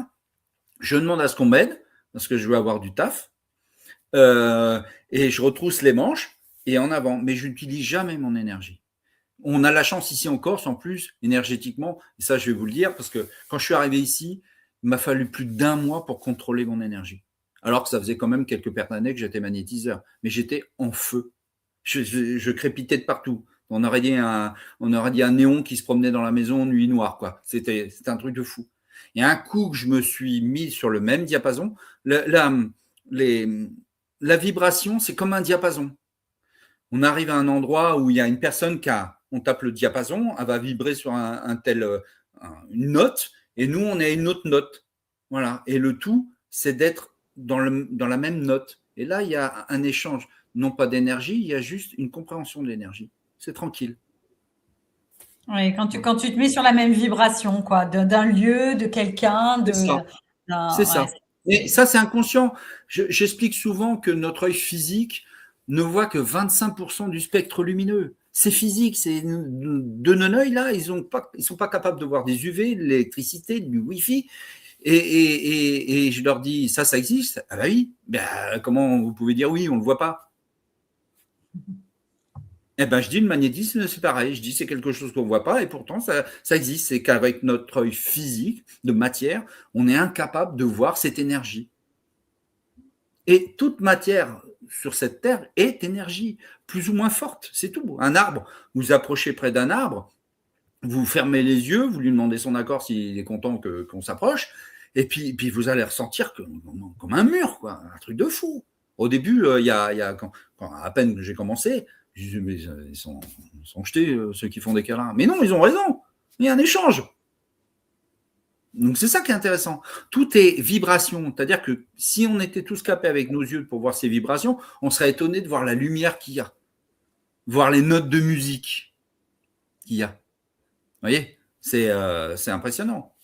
Je demande à ce qu'on m'aide parce que je veux avoir du taf. Et je retrousse les manches et en avant. Mais je n'utilise jamais mon énergie. On a la chance ici en Corse, en plus, énergétiquement, et ça je vais vous le dire, parce que quand je suis arrivé ici, il m'a fallu plus d'1 mois pour contrôler mon énergie. Alors que ça faisait quand même quelques paires d'années que j'étais magnétiseur. Mais j'étais en feu. Je crépitais de partout. On aurait dit un néon qui se promenait dans la maison nuit noire, quoi. C'était un truc de fou. Et un coup que je me suis mis sur le même diapason, la vibration, c'est comme un diapason. On arrive à un endroit où il y a une personne on tape le diapason, elle va vibrer sur une note, et nous, on est à une autre note. Voilà. Et le tout, c'est d'être dans la même note. Et là, il y a un échange, non pas d'énergie, il y a juste une compréhension de l'énergie. C'est tranquille. Oui, quand tu te mets sur la même vibration, quoi, d'un lieu, de quelqu'un, c'est ça. Et ça, c'est inconscient. J'explique souvent que notre œil physique ne voit que 25% du spectre lumineux. C'est physique, de nos œils là, ils sont pas capables de voir des UV, de l'électricité, du Wi-Fi. Et je leur dis, ça existe? Ah bah oui. Comment vous pouvez dire oui, on le voit pas? Eh ben, je dis le magnétisme, c'est pareil. Je dis c'est quelque chose qu'on ne voit pas et pourtant ça existe. C'est qu'avec notre œil physique de matière, on est incapable de voir cette énergie. Et toute matière sur cette terre est énergie, plus ou moins forte, c'est tout. Un arbre, vous approchez près d'un arbre, vous fermez les yeux, vous lui demandez son accord s'il est content qu'on s'approche, et puis vous allez ressentir comme un mur, quoi, un truc de fou. Au début, quand à peine que j'ai commencé, je disais, mais ils sont jetés, ceux qui font des câlins. Mais non, ils ont raison, il y a un échange. Donc, c'est ça qui est intéressant. Tout est vibration. C'est-à-dire que si on était tous capés avec nos yeux pour voir ces vibrations, on serait étonné de voir la lumière qu'il y a, voir les notes de musique qu'il y a. Vous voyez, c'est impressionnant.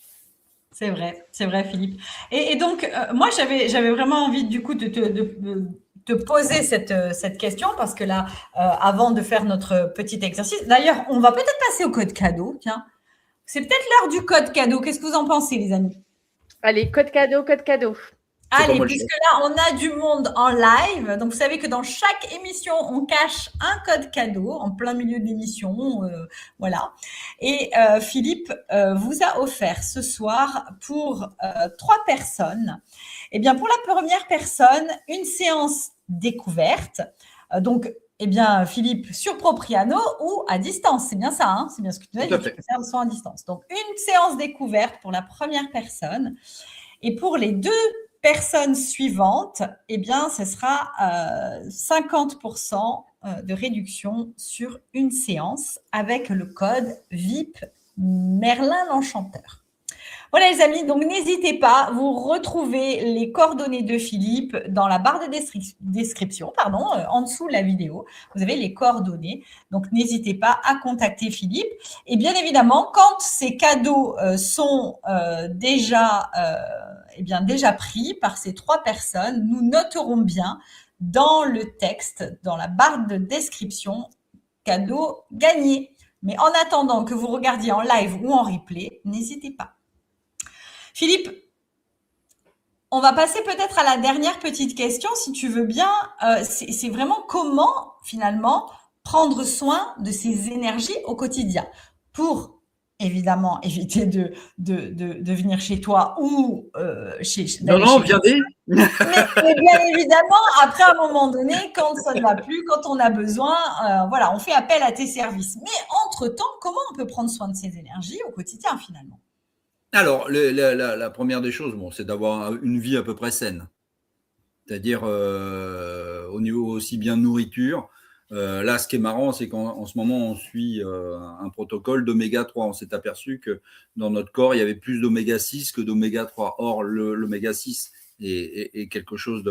C'est vrai, Philippe. Et donc, moi, j'avais vraiment envie, du coup, de te poser cette question parce que là, avant de faire notre petit exercice, d'ailleurs, on va peut-être passer au code cadeau, tiens. C'est peut-être l'heure du code cadeau. Qu'est-ce que vous en pensez, les amis? Allez, code cadeau. Allez, puisque là, on a du monde en live. Donc, vous savez que dans chaque émission, on cache un code cadeau en plein milieu de l'émission. Voilà. Et Philippe vous a offert ce soir pour 3 personnes. Eh bien, pour la première personne, une séance découverte. Donc, eh bien, Philippe, sur Propriano ou à distance. C'est bien ça, hein? C'est bien ce que tu as dit. Tu peux faire le son à distance. Donc, une séance découverte pour la première personne. Et pour les 2 personnes suivantes, eh bien, ce sera 50% de réduction sur une séance avec le code VIP Merlin l'Enchanteur. Voilà les amis, donc n'hésitez pas, vous retrouvez les coordonnées de Philippe dans la barre de description, en dessous de la vidéo. Vous avez les coordonnées, donc n'hésitez pas à contacter Philippe. Et bien évidemment, quand ces cadeaux sont déjà pris par ces 3 personnes, nous noterons bien dans le texte, dans la barre de description, cadeau gagné. Mais en attendant que vous regardiez en live ou en replay, n'hésitez pas. Philippe, on va passer peut-être à la dernière petite question, si tu veux bien. C'est vraiment comment, finalement, prendre soin de ses énergies au quotidien pour, évidemment, éviter de venir chez toi ou chez... Non, viendez. Mais bien évidemment, après, à un moment donné, quand ça ne va plus, quand on a besoin, voilà, on fait appel à tes services. Mais entre-temps, comment on peut prendre soin de ses énergies au quotidien, finalement ? Alors, la première des choses, c'est d'avoir une vie à peu près saine. C'est-à-dire au niveau aussi bien nourriture. Là, ce qui est marrant, c'est qu'en ce moment, on suit un protocole d'oméga 3. On s'est aperçu que dans notre corps, il y avait plus d'oméga 6 que d'oméga 3. Or, l'oméga 6 est quelque chose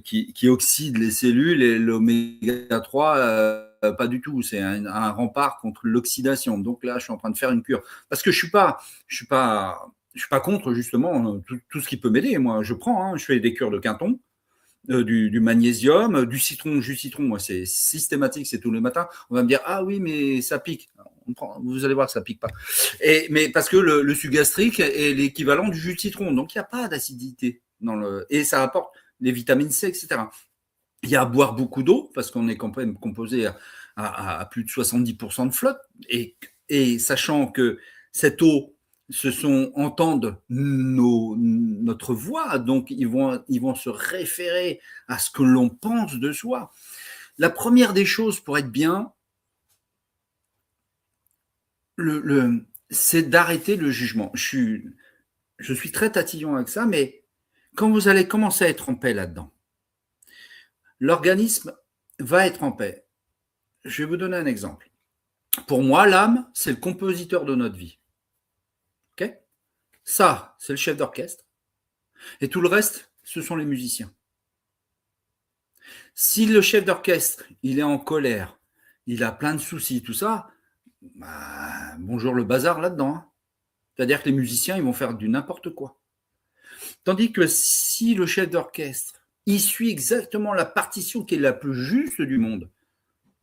qui oxyde les cellules et l'oméga 3, pas du tout. C'est un rempart contre l'oxydation. Donc là, je suis en train de faire une cure. Parce que je suis pas contre, justement, tout ce qui peut m'aider. Moi, je prends, je fais des cures de Quinton. Du magnésium, du citron, jus citron, moi c'est systématique, c'est tous les matins. On va me dire ah oui mais ça pique. Vous allez voir que ça pique pas. Mais parce que le suc gastrique est l'équivalent du jus de citron, donc il n'y a pas d'acidité et ça apporte les vitamines C, etc. Il y a à boire beaucoup d'eau parce qu'on est quand même composé à plus de 70% de flotte et sachant que cette eau entendent notre voix, donc ils vont se référer à ce que l'on pense de soi. La première des choses pour être bien, c'est d'arrêter le jugement. Je suis très tatillon avec ça, mais quand vous allez commencer à être en paix là-dedans, l'organisme va être en paix. Je vais vous donner un exemple. Pour moi, l'âme, c'est le compositeur de notre vie. Okay, ça, c'est le chef d'orchestre. Et tout le reste, ce sont les musiciens. Si le chef d'orchestre, il est en colère, il a plein de soucis, tout ça, bonjour le bazar là-dedans. C'est-à-dire que les musiciens, ils vont faire du n'importe quoi. Tandis que si le chef d'orchestre, il suit exactement la partition qui est la plus juste du monde,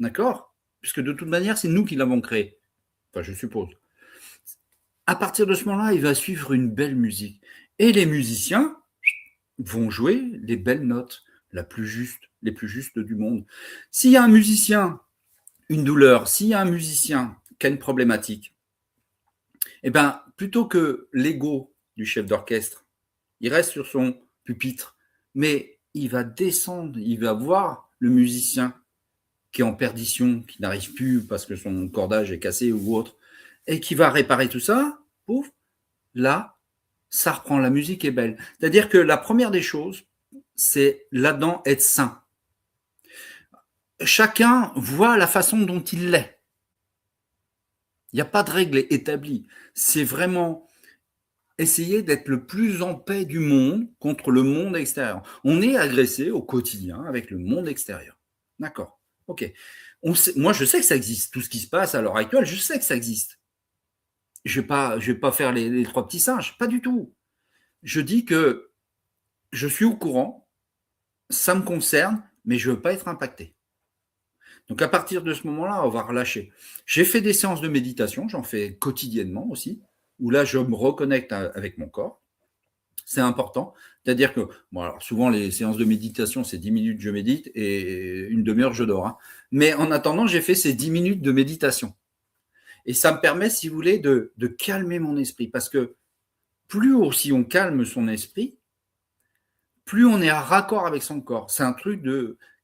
d'accord ? Puisque de toute manière, c'est nous qui l'avons créée. Enfin, je suppose. À partir de ce moment-là, il va suivre une belle musique. Et les musiciens vont jouer les belles notes, les plus justes du monde. S'il y a un musicien, une douleur, s'il y a un musicien qui a une problématique, eh bien, plutôt que l'ego du chef d'orchestre, il reste sur son pupitre, mais il va descendre, il va voir le musicien qui est en perdition, qui n'arrive plus parce que son cordage est cassé ou autre, et qui va réparer tout ça, pouf, là, ça reprend, la musique est belle. C'est-à-dire que la première des choses, c'est là-dedans être sain. Chacun voit la façon dont il l'est. Il n'y a pas de règle établie. C'est vraiment essayer d'être le plus en paix du monde contre le monde extérieur. On est agressé au quotidien avec le monde extérieur. D'accord, ok. Moi, je sais que ça existe. Tout ce qui se passe à l'heure actuelle, je sais que ça existe. Je vais pas faire les 3 petits singes, pas du tout. Je dis que je suis au courant, ça me concerne, mais je ne veux pas être impacté. Donc à partir de ce moment-là, on va relâcher. J'ai fait des séances de méditation, j'en fais quotidiennement aussi, où là je me reconnecte avec mon corps. c'est important. C'est-à-dire que, bon, alors souvent, les séances de méditation, c'est 10 minutes, je médite, et une demi-heure, je dors. Hein. Mais en attendant, j'ai fait ces 10 minutes de méditation. Et ça me permet, si vous voulez, de calmer mon esprit. Parce que plus aussi on calme son esprit, plus on est à raccord avec son corps. C'est un truc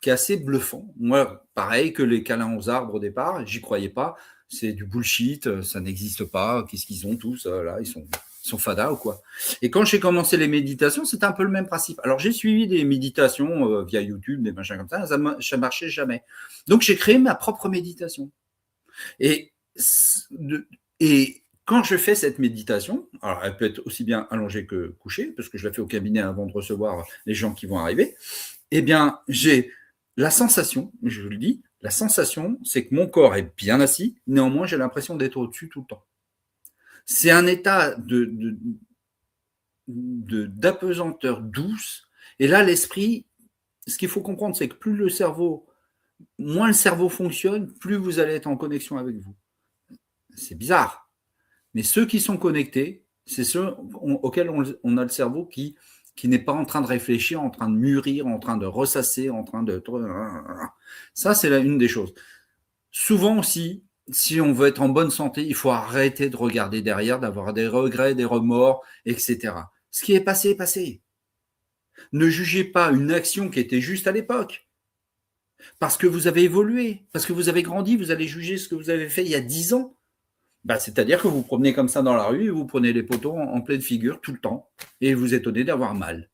qui est assez bluffant. Moi, pareil que les câlins aux arbres au départ, j'y croyais pas. C'est du bullshit, ça n'existe pas. Qu'est-ce qu'ils ont tous là, ils sont fadas ou quoi. Et quand j'ai commencé les méditations, c'était un peu le même principe. Alors j'ai suivi des méditations via YouTube, des machins comme ça ne marchait jamais. Donc j'ai créé ma propre méditation. Et quand je fais cette méditation, alors elle peut être aussi bien allongée que couchée, parce que je la fais au cabinet avant de recevoir les gens qui vont arriver, eh bien, j'ai la sensation, je vous le dis, la sensation, c'est que mon corps est bien assis, néanmoins, j'ai l'impression d'être au-dessus tout le temps. C'est un état d'apesanteur douce, et là, l'esprit, ce qu'il faut comprendre, c'est que moins le cerveau fonctionne, plus vous allez être en connexion avec vous. C'est bizarre. Mais ceux qui sont connectés, c'est ceux auxquels on a le cerveau qui n'est pas en train de réfléchir, en train de mûrir, en train de ressasser, en train de... Ça, c'est une des choses. Souvent aussi, si on veut être en bonne santé, il faut arrêter de regarder derrière, d'avoir des regrets, des remords, etc. Ce qui est passé est passé. Ne jugez pas une action qui était juste à l'époque. Parce que vous avez évolué, parce que vous avez grandi, vous allez juger ce que vous avez fait il y a 10 ans. C'est-à-dire que vous promenez comme ça dans la rue et vous prenez les poteaux en pleine figure tout le temps et vous étonnez d'avoir mal.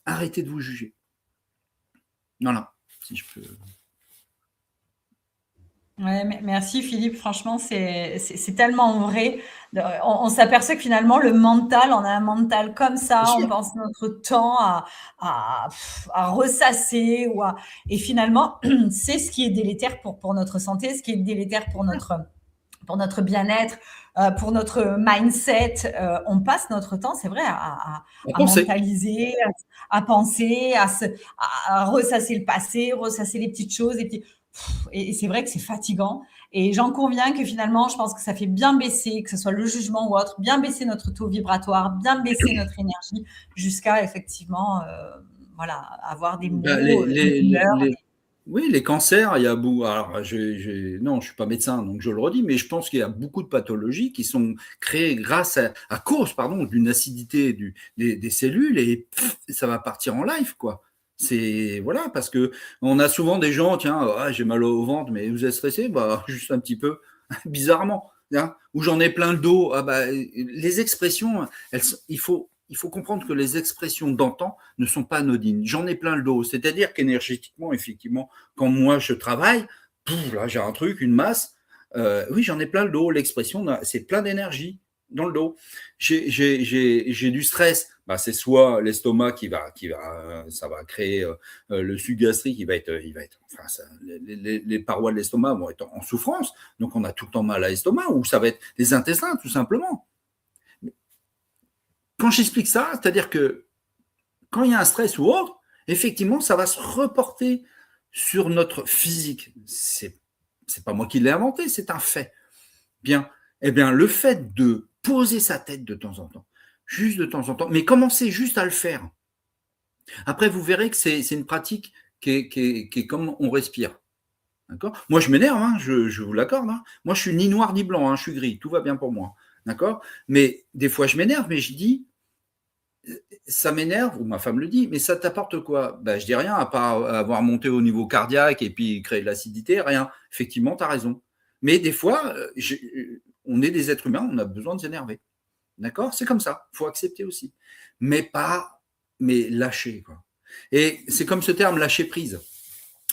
Arrêtez de vous juger. Voilà, si je peux. Ouais, merci Philippe, franchement c'est tellement vrai. On s'aperçoit que finalement le mental, on a un mental comme ça, on passe notre temps à ressasser et finalement c'est ce qui est délétère pour notre santé, ce qui est délétère pour notre bien-être, pour notre mindset. On passe notre temps, c'est vrai, à mentaliser, à penser, à ressasser le passé, ressasser les petites choses, et c'est vrai que c'est fatigant. Et j'en conviens que finalement, je pense que ça fait bien baisser, que ce soit le jugement ou autre, bien baisser notre taux vibratoire, bien baisser notre énergie, jusqu'à effectivement avoir des mots, Oui, les cancers, il y a beaucoup. Alors, non, je suis pas médecin, donc je le redis, mais je pense qu'il y a beaucoup de pathologies qui sont créées à cause d'une acidité des cellules et ça va partir en live, quoi. Parce que on a souvent des gens, j'ai mal au ventre, mais vous êtes stressé, juste un petit peu, bizarrement, ou j'en ai plein le dos. Les expressions, il faut comprendre que les expressions d'antan ne sont pas anodines. J'en ai plein le dos. C'est-à-dire qu'énergétiquement, effectivement, quand moi je travaille, là j'ai un truc, une masse, oui, j'en ai plein le dos. L'expression, c'est plein d'énergie dans le dos. J'ai du stress. C'est soit l'estomac ça va créer le suc gastrique, les parois de l'estomac vont être en souffrance. Donc on a tout le temps mal à l'estomac, ou ça va être les intestins, tout simplement. Quand j'explique ça, c'est-à-dire que quand il y a un stress ou autre, effectivement, ça va se reporter sur notre physique. C'est pas moi qui l'ai inventé, c'est un fait. Bien, le fait de poser sa tête de temps en temps, juste de temps en temps, mais commencez juste à le faire. Après, vous verrez que c'est une pratique qui est comme on respire. D'accord ? Moi, je m'énerve, je vous l'accorde. Moi, je suis ni noir ni blanc, je suis gris, tout va bien pour moi. D'accord ? Mais des fois, je m'énerve, mais je dis, ça m'énerve, ou ma femme le dit, mais ça t'apporte quoi ? Je dis rien, à part avoir monté au niveau cardiaque et puis créer de l'acidité, rien. Effectivement, tu as raison. Mais des fois, on est des êtres humains, on a besoin de s'énerver. D'accord ? C'est comme ça, il faut accepter aussi. Mais lâcher, quoi. Et c'est comme ce terme lâcher prise.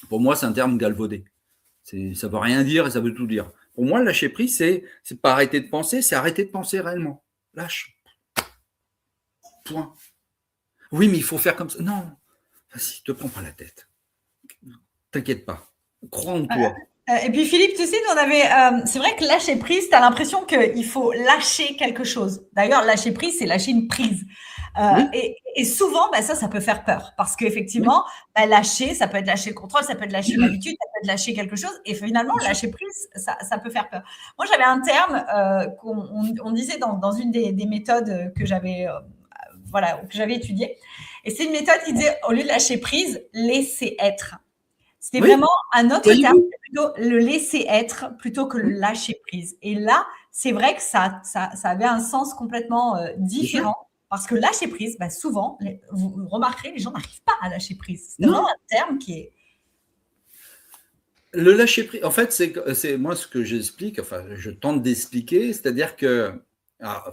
Pour moi, c'est un terme galvaudé. Ça ne veut rien dire et ça veut tout dire. Pour moi, lâcher prise, c'est pas arrêter de penser, c'est arrêter de penser réellement. Lâche. Point. Oui, mais il faut faire comme ça. Non, vas-y, te prends pas la tête. T'inquiète pas. Crois en toi. Et puis Philippe, tu sais, c'est vrai que lâcher prise, tu as l'impression qu'il faut lâcher quelque chose. D'ailleurs, lâcher prise, c'est lâcher une prise. Oui. Et souvent, ça peut faire peur. Parce qu'effectivement, lâcher, ça peut être lâcher le contrôle, ça peut être lâcher l'habitude, ça peut être lâcher quelque chose. Et finalement, lâcher prise, ça peut faire peur. Moi, j'avais un terme qu'on disait dans une des méthodes que j'avais voilà, que j'avais étudiée. Et c'est une méthode qui disait, au lieu de lâcher prise, laisser être. C'était vraiment un autre terme, plutôt le laisser être plutôt que le lâcher prise. Et là, c'est vrai que ça avait un sens complètement différent. Parce que lâcher prise, souvent, vous remarquerez, les gens n'arrivent pas à lâcher prise. C'est vraiment un terme qui est… Le lâcher prise, en fait, c'est moi ce que j'explique, enfin, je tente d'expliquer, c'est-à-dire que,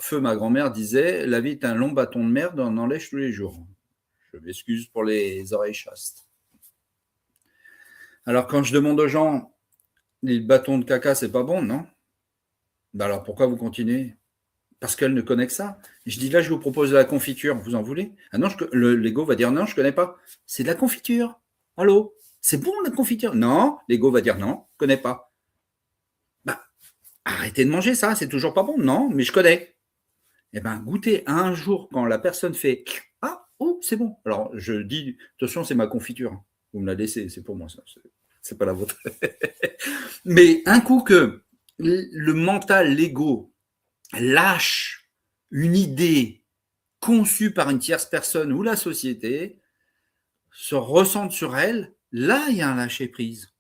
feu, ma grand-mère disait, la vie est un long bâton de merde, on en lèche tous les jours. Je m'excuse pour les oreilles chastes. Alors, quand je demande aux gens, les bâtons de caca, c'est pas bon, non? Ben alors, pourquoi vous continuez? Parce qu'elle ne connaît que ça. Je dis, là, je vous propose de la confiture, vous en voulez? Ah non, l'ego va dire, non, je connais pas. C'est de la confiture. Allô? C'est bon, la confiture? Non, l'ego va dire, non, je connais pas. Bah, arrêtez de manger ça, c'est toujours pas bon. Non, mais je connais. Eh ben, goûtez un jour quand la personne fait, ah, oh, c'est bon. Alors, je dis, attention, c'est ma confiture. Vous me la laissez, c'est pour moi, ça. C'est pas la vôtre. Mais un coup que le mental, l'ego, lâche une idée conçue par une tierce personne ou la société, se ressente sur elle, là, il y a un lâcher-prise.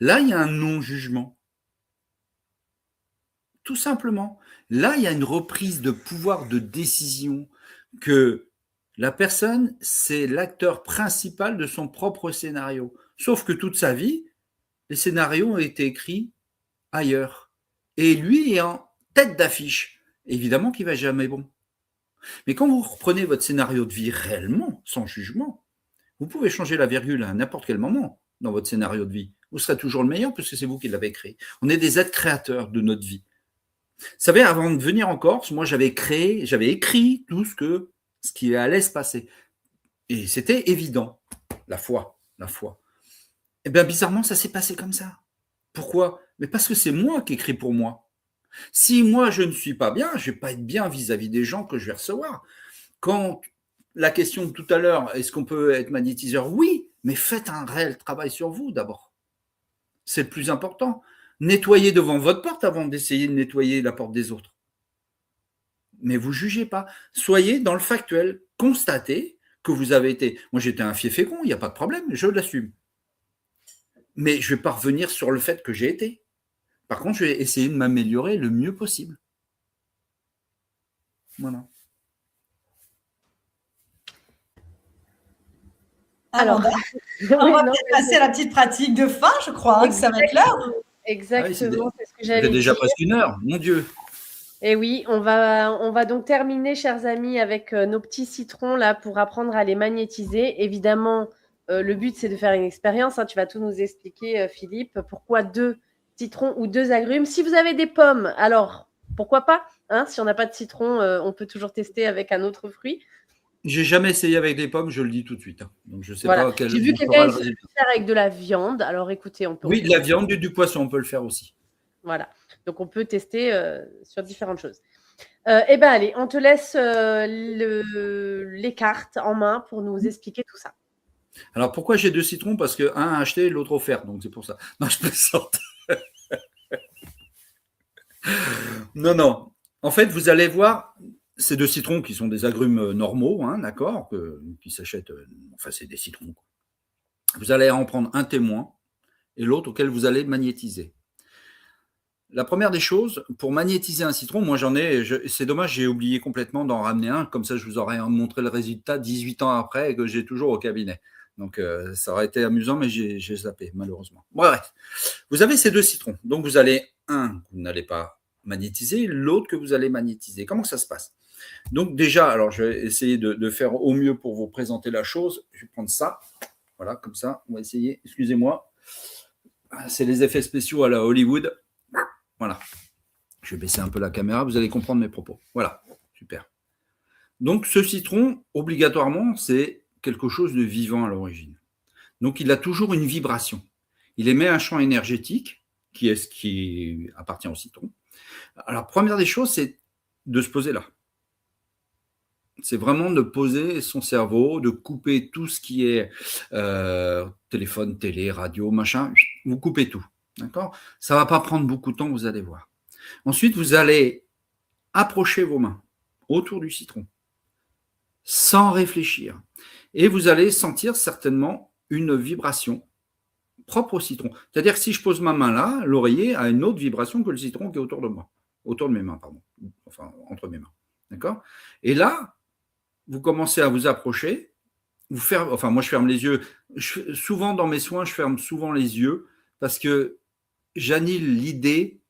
Là, il y a un non-jugement. Tout simplement. Là, il y a une reprise de pouvoir de décision que la personne, c'est l'acteur principal de son propre scénario. Sauf que toute sa vie, les scénarios ont été écrits ailleurs. Et lui est en tête d'affiche. Évidemment qu'il ne va jamais bon. Mais quand vous reprenez votre scénario de vie réellement, sans jugement, vous pouvez changer la virgule à n'importe quel moment dans votre scénario de vie. Vous serez toujours le meilleur puisque c'est vous qui l'avez créé. On est des êtres créateurs de notre vie. Vous savez, avant de venir en Corse, moi, j'avais écrit tout ce qui allait se passer. Et c'était évident. La foi. Et bien, bizarrement, ça s'est passé comme ça. Pourquoi? Mais parce que c'est moi qui écris pour moi. Si moi, je ne suis pas bien, je ne vais pas être bien vis-à-vis des gens que je vais recevoir. Quand la question de tout à l'heure, est-ce qu'on peut être magnétiseur? Oui, mais faites un réel travail sur vous d'abord. C'est le plus important. Nettoyez devant votre porte avant d'essayer de nettoyer la porte des autres. Mais vous ne jugez pas. Soyez dans le factuel. Constatez que vous avez été… Moi, j'étais un fief fécond, il n'y a pas de problème, je l'assume. Mais je ne vais pas revenir sur le fait que j'ai été. Par contre, je vais essayer de m'améliorer le mieux possible. Voilà. Alors, on va peut-être passer à la petite pratique de fin, je crois, que ça va être l'heure. Exactement, c'est ce que j'allais dire. C'est déjà presque 1 heure, mon Dieu. Et oui, on va donc terminer, chers amis, avec nos petits citrons là pour apprendre à les magnétiser. Évidemment, le but, c'est de faire une expérience. Tu vas tout nous expliquer, Philippe. Pourquoi 2 citrons ou 2 agrumes? Si vous avez des pommes, alors pourquoi pas, si on n'a pas de citron, on peut toujours tester avec un autre fruit. J'ai jamais essayé avec des pommes, je le dis tout de suite. Donc je sais Voilà. pas quel. J'ai vu quelqu'un essayer de faire avec de la viande. Alors écoutez, on peut. Oui, de la viande, du poisson, on peut le faire aussi. Voilà. Donc on peut tester sur différentes choses. Eh bien, allez, on te laisse les cartes en main pour nous expliquer tout ça. Alors pourquoi j'ai 2 citrons? Parce que un acheté, l'autre offert, donc c'est pour ça. Non, je plaisante. Non. En fait, vous allez voir ces 2 citrons qui sont des agrumes normaux, d'accord, qui s'achètent. Enfin, c'est des citrons. Vous allez en prendre un témoin et l'autre auquel vous allez magnétiser. La première des choses, pour magnétiser un citron, moi j'en ai, c'est dommage, j'ai oublié complètement d'en ramener un, comme ça je vous aurais montré le résultat 18 ans après et que j'ai toujours au cabinet. Donc ça aurait été amusant, mais j'ai zappé, malheureusement. Bref, vous avez ces 2 citrons. Donc vous allez, un que vous n'allez pas magnétiser, l'autre que vous allez magnétiser. Comment ça se passe? Donc déjà, alors je vais essayer de faire au mieux pour vous présenter la chose. Je vais prendre ça, voilà, comme ça, on va essayer, excusez-moi. C'est les effets spéciaux à la Hollywood. Voilà. Je vais baisser un peu la caméra, vous allez comprendre mes propos. Voilà, super. Donc ce citron, obligatoirement, c'est quelque chose de vivant à l'origine. Donc il a toujours une vibration. Il émet un champ énergétique qui est ce qui appartient au citron. Alors première des choses, c'est de se poser là. C'est vraiment de poser son cerveau, de couper tout ce qui est téléphone, télé, radio, machin. Vous coupez tout. D'accord? Ça ne va pas prendre beaucoup de temps, vous allez voir. Ensuite, vous allez approcher vos mains. autour du citron, sans réfléchir. Et vous allez sentir certainement une vibration propre au citron. C'est-à-dire que si je pose ma main là, l'oreiller a une autre vibration que le citron qui est autour de moi. Autour de mes mains, pardon. Enfin, entre mes mains. D'accord? Et là, vous commencez à vous approcher. Enfin, moi, je ferme les yeux. Souvent, dans mes soins, je ferme souvent les yeux parce que j'annule l'idée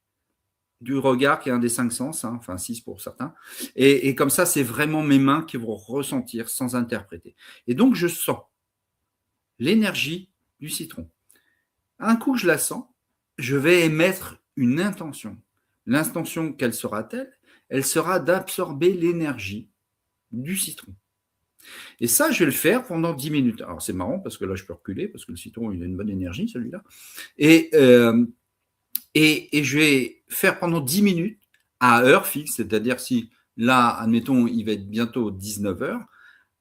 du regard qui est un des 5 sens, hein, enfin 6 pour certains. Et comme ça, c'est vraiment mes mains qui vont ressentir sans interpréter. Et donc, je sens l'énergie du citron. Un coup que je la sens, je vais émettre une intention. L'intention, quelle sera-t-elle? Elle sera d'absorber l'énergie du citron. Et ça, je vais le faire pendant 10 minutes. Alors, c'est marrant parce que là, je peux reculer parce que le citron, il a une bonne énergie, celui-là. Et je vais faire pendant 10 minutes à heure fixe, c'est-à-dire si là, admettons, il va être bientôt 19h,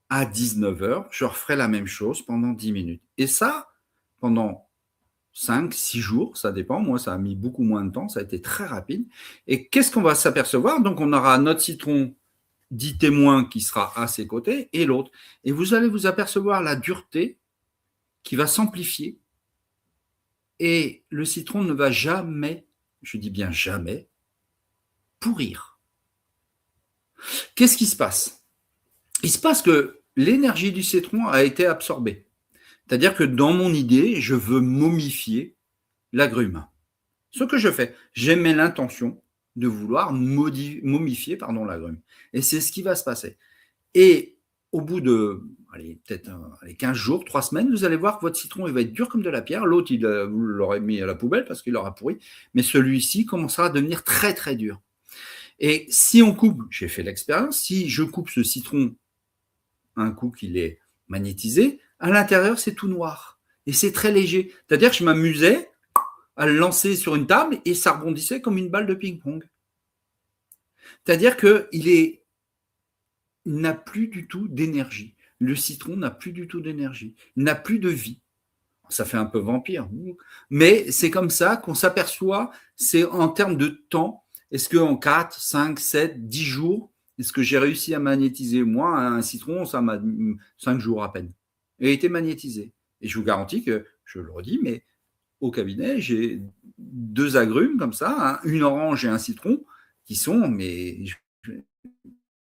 à 19h, je referai la même chose pendant 10 minutes. Et ça, pendant 5, 6 jours, ça dépend. Moi, ça a mis beaucoup moins de temps, ça a été très rapide. Et qu'est-ce qu'on va s'apercevoir? Donc, on aura notre citron dit témoin qui sera à ses côtés et l'autre. Et vous allez vous apercevoir la dureté qui va s'amplifier. Et le citron ne va jamais, je dis bien jamais, pourrir. Qu'est-ce qui se passe? Il se passe que l'énergie du citron a été absorbée. C'est-à-dire que dans mon idée, je veux momifier l'agrume. Ce que je fais, j'ai l'intention de vouloir momifier l'agrume. Et c'est ce qui va se passer. Et au bout de peut-être 15 jours, 3 semaines, vous allez voir que votre citron il va être dur comme de la pierre. L'autre, vous l'aurez mis à la poubelle parce qu'il aura pourri. Mais celui-ci commencera à devenir très, très dur. Et si on coupe, j'ai fait l'expérience, si je coupe ce citron un coup qu'il est magnétisé, à l'intérieur, c'est tout noir. Et c'est très léger. C'est-à-dire que je m'amusais à le lancer sur une table et ça rebondissait comme une balle de ping-pong. C'est-à-dire qu'il n'a plus du tout d'énergie. Le citron n'a plus du tout d'énergie. Il n'a plus de vie. Ça fait un peu vampire. Mais c'est comme ça qu'on s'aperçoit, c'est en termes de temps. Est-ce qu'en 4, 5, 7, 10 jours, est-ce que j'ai réussi à magnétiser? Moi, un citron, ça m'a 5 jours à peine. Et il a été magnétisé. Et je vous garantis que, je le redis, mais au cabinet, j'ai 2 agrumes comme ça, hein, une orange et un citron, qui sont,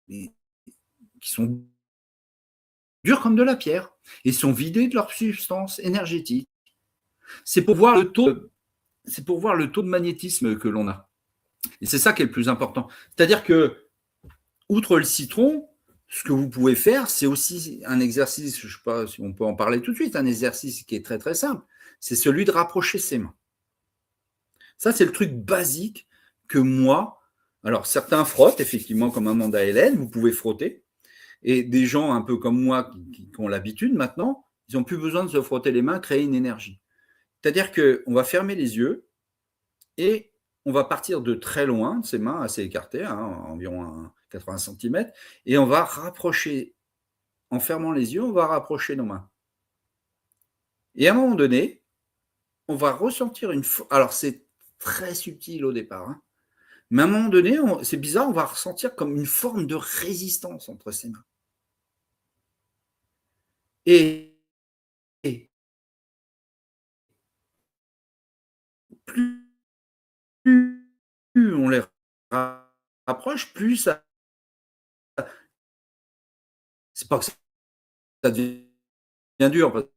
qui sont durs comme de la pierre et sont vidés de leur substance énergétique. C'est pour voir le taux de magnétisme que l'on a. Et c'est ça qui est le plus important. C'est-à-dire que, outre le citron, ce que vous pouvez faire, c'est aussi un exercice, je ne sais pas si on peut en parler tout de suite, un exercice qui est très très simple, c'est celui de rapprocher ses mains. Ça, c'est le truc basique que moi, alors certains frottent, effectivement, comme Amanda Hélène, vous pouvez frotter, et des gens un peu comme moi qui ont l'habitude maintenant, ils n'ont plus besoin de se frotter les mains, créer une énergie. C'est-à-dire qu'on va fermer les yeux et on va partir de très loin, de ses mains assez écartées, hein, environ 80 cm, et on va rapprocher, en fermant les yeux, on va rapprocher nos mains. Et à un moment donné, on va ressentir alors c'est très subtil au départ, hein, mais à un moment donné, c'est bizarre, on va ressentir comme une forme de résistance entre ses mains. Et plus on les rapproche, plus ça. C'est pas que ça devient dur, parce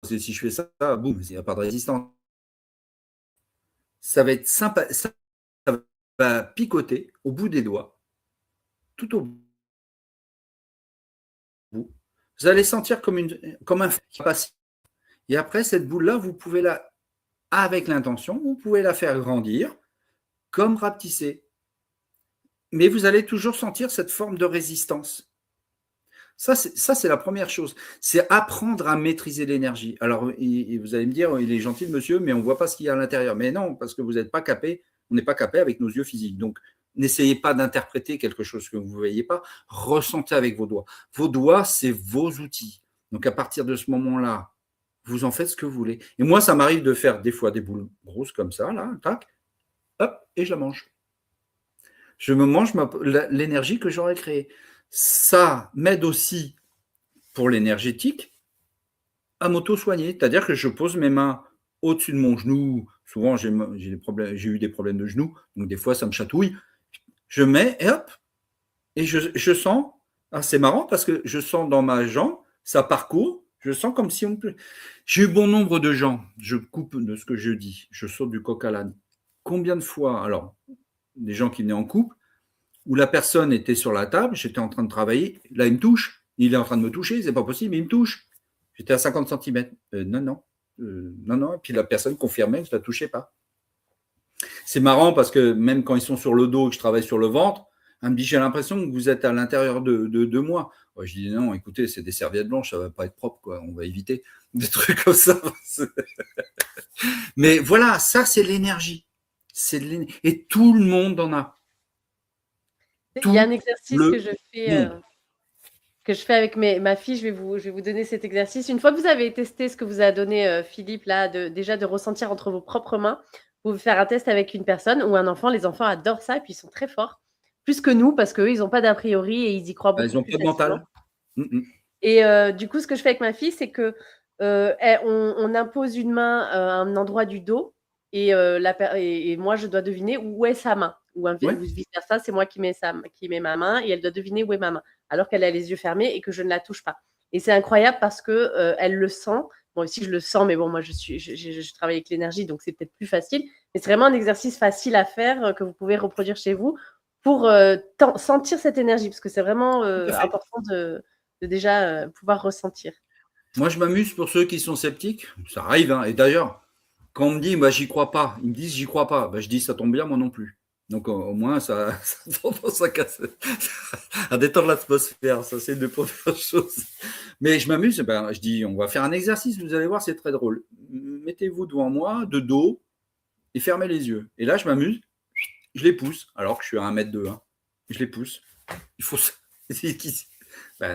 que si je fais ça, boum, il n'y a pas de résistance. Ça va être sympa, ça va picoter au bout des doigts, tout au bout. Vous allez sentir comme un qui passe. Et après, cette boule-là, vous pouvez avec l'intention, vous pouvez la faire grandir, comme rapetisser. Mais vous allez toujours sentir cette forme de résistance. Ça, c'est la première chose. C'est apprendre à maîtriser l'énergie. Alors, vous allez me dire, il est gentil, le monsieur, mais on ne voit pas ce qu'il y a à l'intérieur. Mais non, parce que vous n'êtes pas capé, on n'est pas capé avec nos yeux physiques. Donc, n'essayez pas d'interpréter quelque chose que vous ne voyez pas. Ressentez avec vos doigts. Vos doigts, c'est vos outils. Donc, à partir de ce moment-là, vous en faites ce que vous voulez. Et moi, ça m'arrive de faire des fois des boules grosses comme ça, là, tac, hop, et je la mange. Je me mange l'énergie que j'aurais créée. Ça m'aide aussi pour l'énergétique à m'auto-soigner. C'est-à-dire que je pose mes mains au-dessus de mon genou. Souvent, j'ai eu des problèmes de genoux, donc des fois, ça me chatouille. Je mets et hop, et je sens, c'est marrant parce que je sens dans ma jambe, ça parcourt, je sens comme si on peut. J'ai eu bon nombre de gens, je coupe de ce que je dis, je saute du coq à l'âne. Combien de fois, alors, des gens qui venaient en couple, où la personne était sur la table, j'étais en train de travailler, là il me touche, il est en train de me toucher, c'est pas possible, il me touche. J'étais à 50 cm. Non. Et puis la personne confirmait que je ne la touchais pas. C'est marrant parce que même quand ils sont sur le dos et que je travaille sur le ventre, elle me dit, j'ai l'impression que vous êtes à l'intérieur de moi. Je dis, non, écoutez, c'est des serviettes blanches, ça ne va pas être propre, quoi. On va éviter des trucs comme ça. Mais voilà, ça, c'est l'énergie. Et tout le monde en a. Il y a un exercice que je fais avec ma fille. Je vais vous donner cet exercice. Une fois que vous avez testé ce que vous a donné Philippe, là, déjà de ressentir entre vos propres mains, vous pouvez faire un test avec une personne ou un enfant. Les enfants adorent ça et puis ils sont très forts. Plus que nous, parce qu'eux, ils n'ont pas d'a priori et ils y croient beaucoup. Ils n'ont pas de mental. Et du coup, ce que je fais avec ma fille, c'est que on impose une main à un endroit du dos et moi, je dois deviner où est sa main. Ou vice-versa, c'est moi qui mets ma main et elle doit deviner où est ma main, alors qu'elle a les yeux fermés et que je ne la touche pas. Et c'est incroyable parce que elle le sent. Moi aussi, je le sens, mais bon, moi, je travaille avec l'énergie, donc c'est peut-être plus facile. Mais c'est vraiment un exercice facile à faire que vous pouvez reproduire chez vous pour sentir cette énergie, parce que c'est vraiment important de déjà pouvoir ressentir. Moi, je m'amuse pour ceux qui sont sceptiques. Ça arrive, hein. Et d'ailleurs, quand on me dit, j'y crois pas, ils me disent, j'y crois pas. Je dis, ça tombe bien, moi non plus. Donc, au moins, ça tendance à détendre l'atmosphère. Ça, c'est une première chose. Mais je m'amuse. Je dis, on va faire un exercice. Vous allez voir, c'est très drôle. Mettez-vous devant moi, de dos, et fermez les yeux. Et là, je m'amuse. Je les pousse, alors que je suis à 1,2 m. Hein. Je les pousse. Il faut.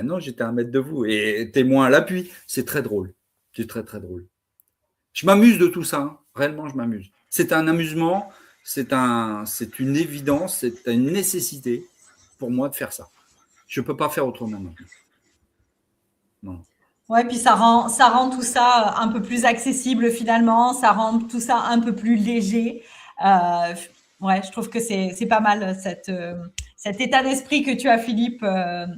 Non, j'étais à 1 mètre de vous. Et témoin à l'appui. C'est très drôle. C'est très, très drôle. Je m'amuse de tout ça. Hein. Réellement, je m'amuse. C'est un amusement. C'est une évidence. C'est une nécessité pour moi de faire ça. Je ne peux pas faire autrement. Non. Ouais, puis ça rend tout ça un peu plus accessible finalement. Ça rend tout ça un peu plus léger. Je trouve que c'est pas mal cet état d'esprit que tu as, Philippe,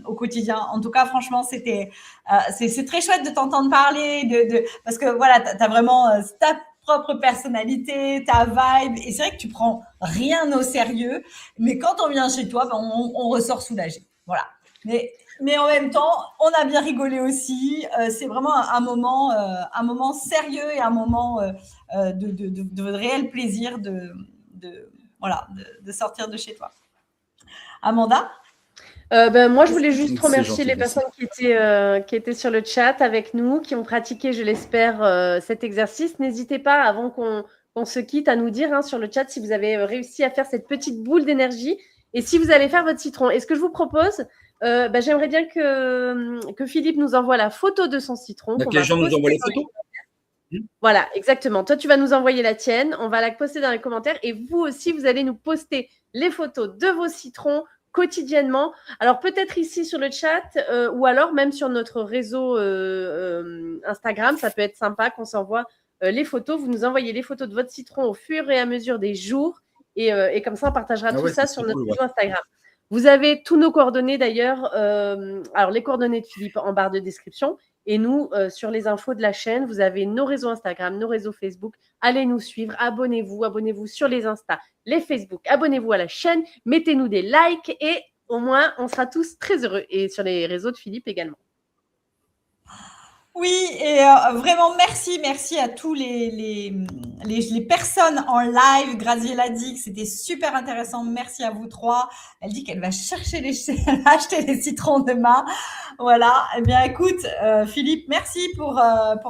au quotidien. En tout cas, franchement, c'est très chouette de t'entendre parler, parce que voilà, t'as vraiment ta propre personnalité, ta vibe, et c'est vrai que tu prends rien au sérieux, mais quand on vient chez toi, on ressort soulagé. Voilà. Mais en même temps, on a bien rigolé aussi. C'est vraiment un moment sérieux et un moment de réel plaisir de sortir de chez toi. Amanda ? Moi, je voulais juste remercier les personnes qui étaient sur le chat avec nous, qui ont pratiqué, je l'espère, cet exercice. N'hésitez pas, avant qu'on se quitte, à nous dire sur le chat si vous avez réussi à faire cette petite boule d'énergie et si vous allez faire votre citron. Et ce que je vous propose, j'aimerais bien que Philippe nous envoie la photo de son citron. Que les gens nous envoient les photos. Voilà, exactement. Toi, tu vas nous envoyer la tienne. On va la poster dans les commentaires. Et vous aussi, vous allez nous poster les photos de vos citrons quotidiennement. Alors, peut-être ici sur le chat ou alors même sur notre réseau Instagram. Ça peut être sympa qu'on s'envoie les photos. Vous nous envoyez les photos de votre citron au fur et à mesure des jours. Et comme ça, on partagera tout ça sur notre réseau Instagram. Vous avez tous nos coordonnées d'ailleurs. Alors, les coordonnées de Philippe en barre de description. Et nous, sur les infos de la chaîne, vous avez nos réseaux Instagram, nos réseaux Facebook. Allez nous suivre, abonnez-vous sur les Insta, les Facebook. Abonnez-vous à la chaîne, mettez-nous des likes et au moins, on sera tous très heureux. Et sur les réseaux de Philippe également. Oui, et vraiment merci à tous les personnes en live. Graziella dit que c'était super intéressant. Merci à vous trois. Elle dit qu'elle va acheter les citrons demain. Voilà. Eh bien, écoute, Philippe, merci pour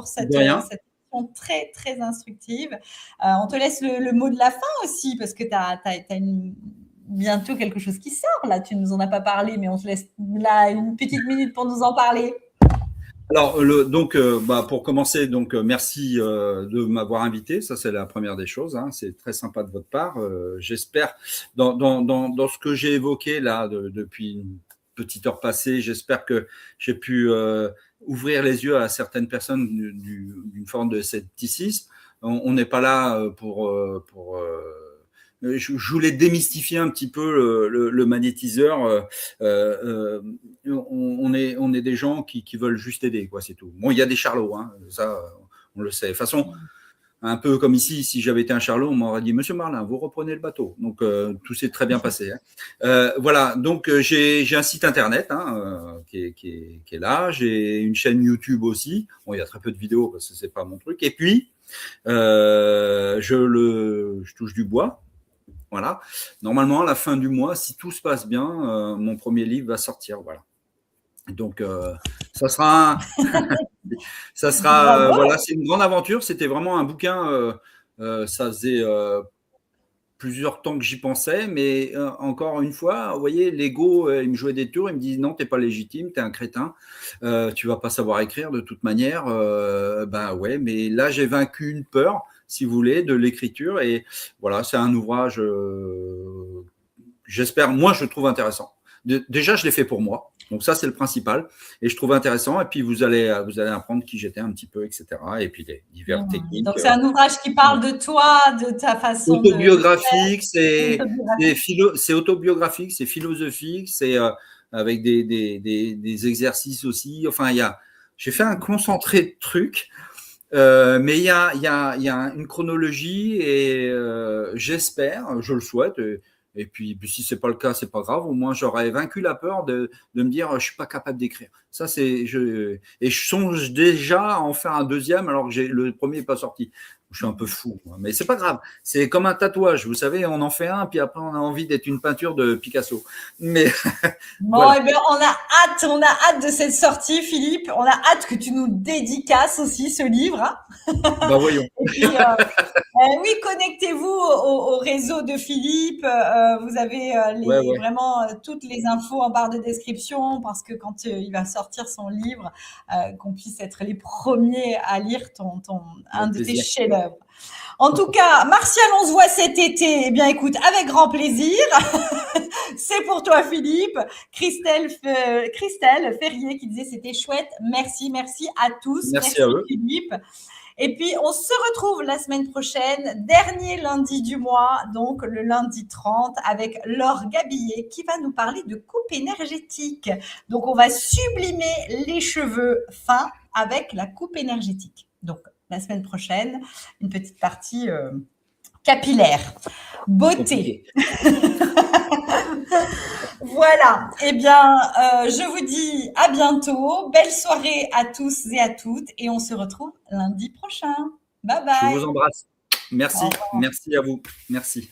cette question très très instructive. On te laisse le mot de la fin aussi parce que t'as bientôt quelque chose qui sort là. Tu nous en as pas parlé, mais on te laisse là une petite minute pour nous en parler. Alors, donc, pour commencer, donc, merci de m'avoir invité. Ça, c'est la première des choses, hein. C'est très sympa de votre part. J'espère, dans ce que j'ai évoqué là depuis une petite heure passée, j'espère que j'ai pu ouvrir les yeux à certaines personnes d'une forme de scepticisme. On n'est pas là je voulais démystifier un petit peu le magnétiseur. On est des gens qui veulent juste aider, quoi, c'est tout. Bon, il y a des charlots, hein, ça, on le sait. De toute façon, un peu comme ici, si j'avais été un charlot, on m'aurait dit, Monsieur Marlin, vous reprenez le bateau. Donc, tout s'est très bien passé, hein. Voilà, donc j'ai un site internet, hein, qui est là. J'ai une chaîne YouTube aussi. Bon, il y a très peu de vidéos parce que c'est pas mon truc. Et puis, je touche du bois. Voilà. Normalement, à la fin du mois, si tout se passe bien, mon premier livre va sortir. Voilà. Donc, ça sera, voilà, c'est une grande aventure. C'était vraiment un bouquin. Ça faisait plusieurs temps que j'y pensais, mais encore une fois, vous voyez, l'ego, il me jouait des tours. Il me dit non, t'es pas légitime, t'es un crétin, tu vas pas savoir écrire de toute manière. Ben ouais, mais là, j'ai vaincu une peur, si vous voulez, de l'écriture. Et voilà, c'est un ouvrage, j'espère, moi, je le trouve intéressant. Déjà, je l'ai fait pour moi. Donc ça, c'est le principal. Et je trouve intéressant. Et puis, vous allez apprendre qui j'étais un petit peu, etc. Et puis, les divers techniques. Donc, c'est un ouvrage qui parle de toi, de ta façon autobiographique, c'est autobiographique, c'est philosophique, c'est avec des exercices aussi. Enfin, j'ai fait un concentré de trucs. Mais il y a une chronologie et j'espère, je le souhaite. Et puis, si c'est pas le cas, c'est pas grave. Au moins, j'aurais vaincu la peur de me dire, je suis pas capable d'écrire. Ça, et je songe déjà à en faire un deuxième alors que le premier n'est pas sorti. Je suis un peu fou, mais c'est pas grave. C'est comme un tatouage, vous savez, on en fait un, puis après on a envie d'être une peinture de Picasso. Mais bon, voilà. Eh bien, on a hâte de cette sortie, Philippe. On a hâte que tu nous dédicaces aussi ce livre. Hein. Bah voyons. Et puis, oui, connectez-vous au réseau de Philippe. Vous avez vraiment toutes les infos en barre de description parce que quand il va sortir son livre, qu'on puisse être les premiers à lire un de tes chefs-d'œuvre. En tout cas, Martial, on se voit cet été. Eh bien, écoute, avec grand plaisir. C'est pour toi, Philippe. Christelle Ferrier qui disait c'était chouette. Merci à tous. Merci à eux. Philippe. Et puis, on se retrouve la semaine prochaine, dernier lundi du mois, donc le lundi 30, avec Laure Gabillet qui va nous parler de coupe énergétique. Donc, on va sublimer les cheveux fins avec la coupe énergétique. Donc, la semaine prochaine, une petite partie capillaire. Beauté. Voilà. Eh bien, je vous dis à bientôt. Belle soirée à tous et à toutes. Et on se retrouve lundi prochain. Bye bye. Je vous embrasse. Merci. Merci à vous. Merci.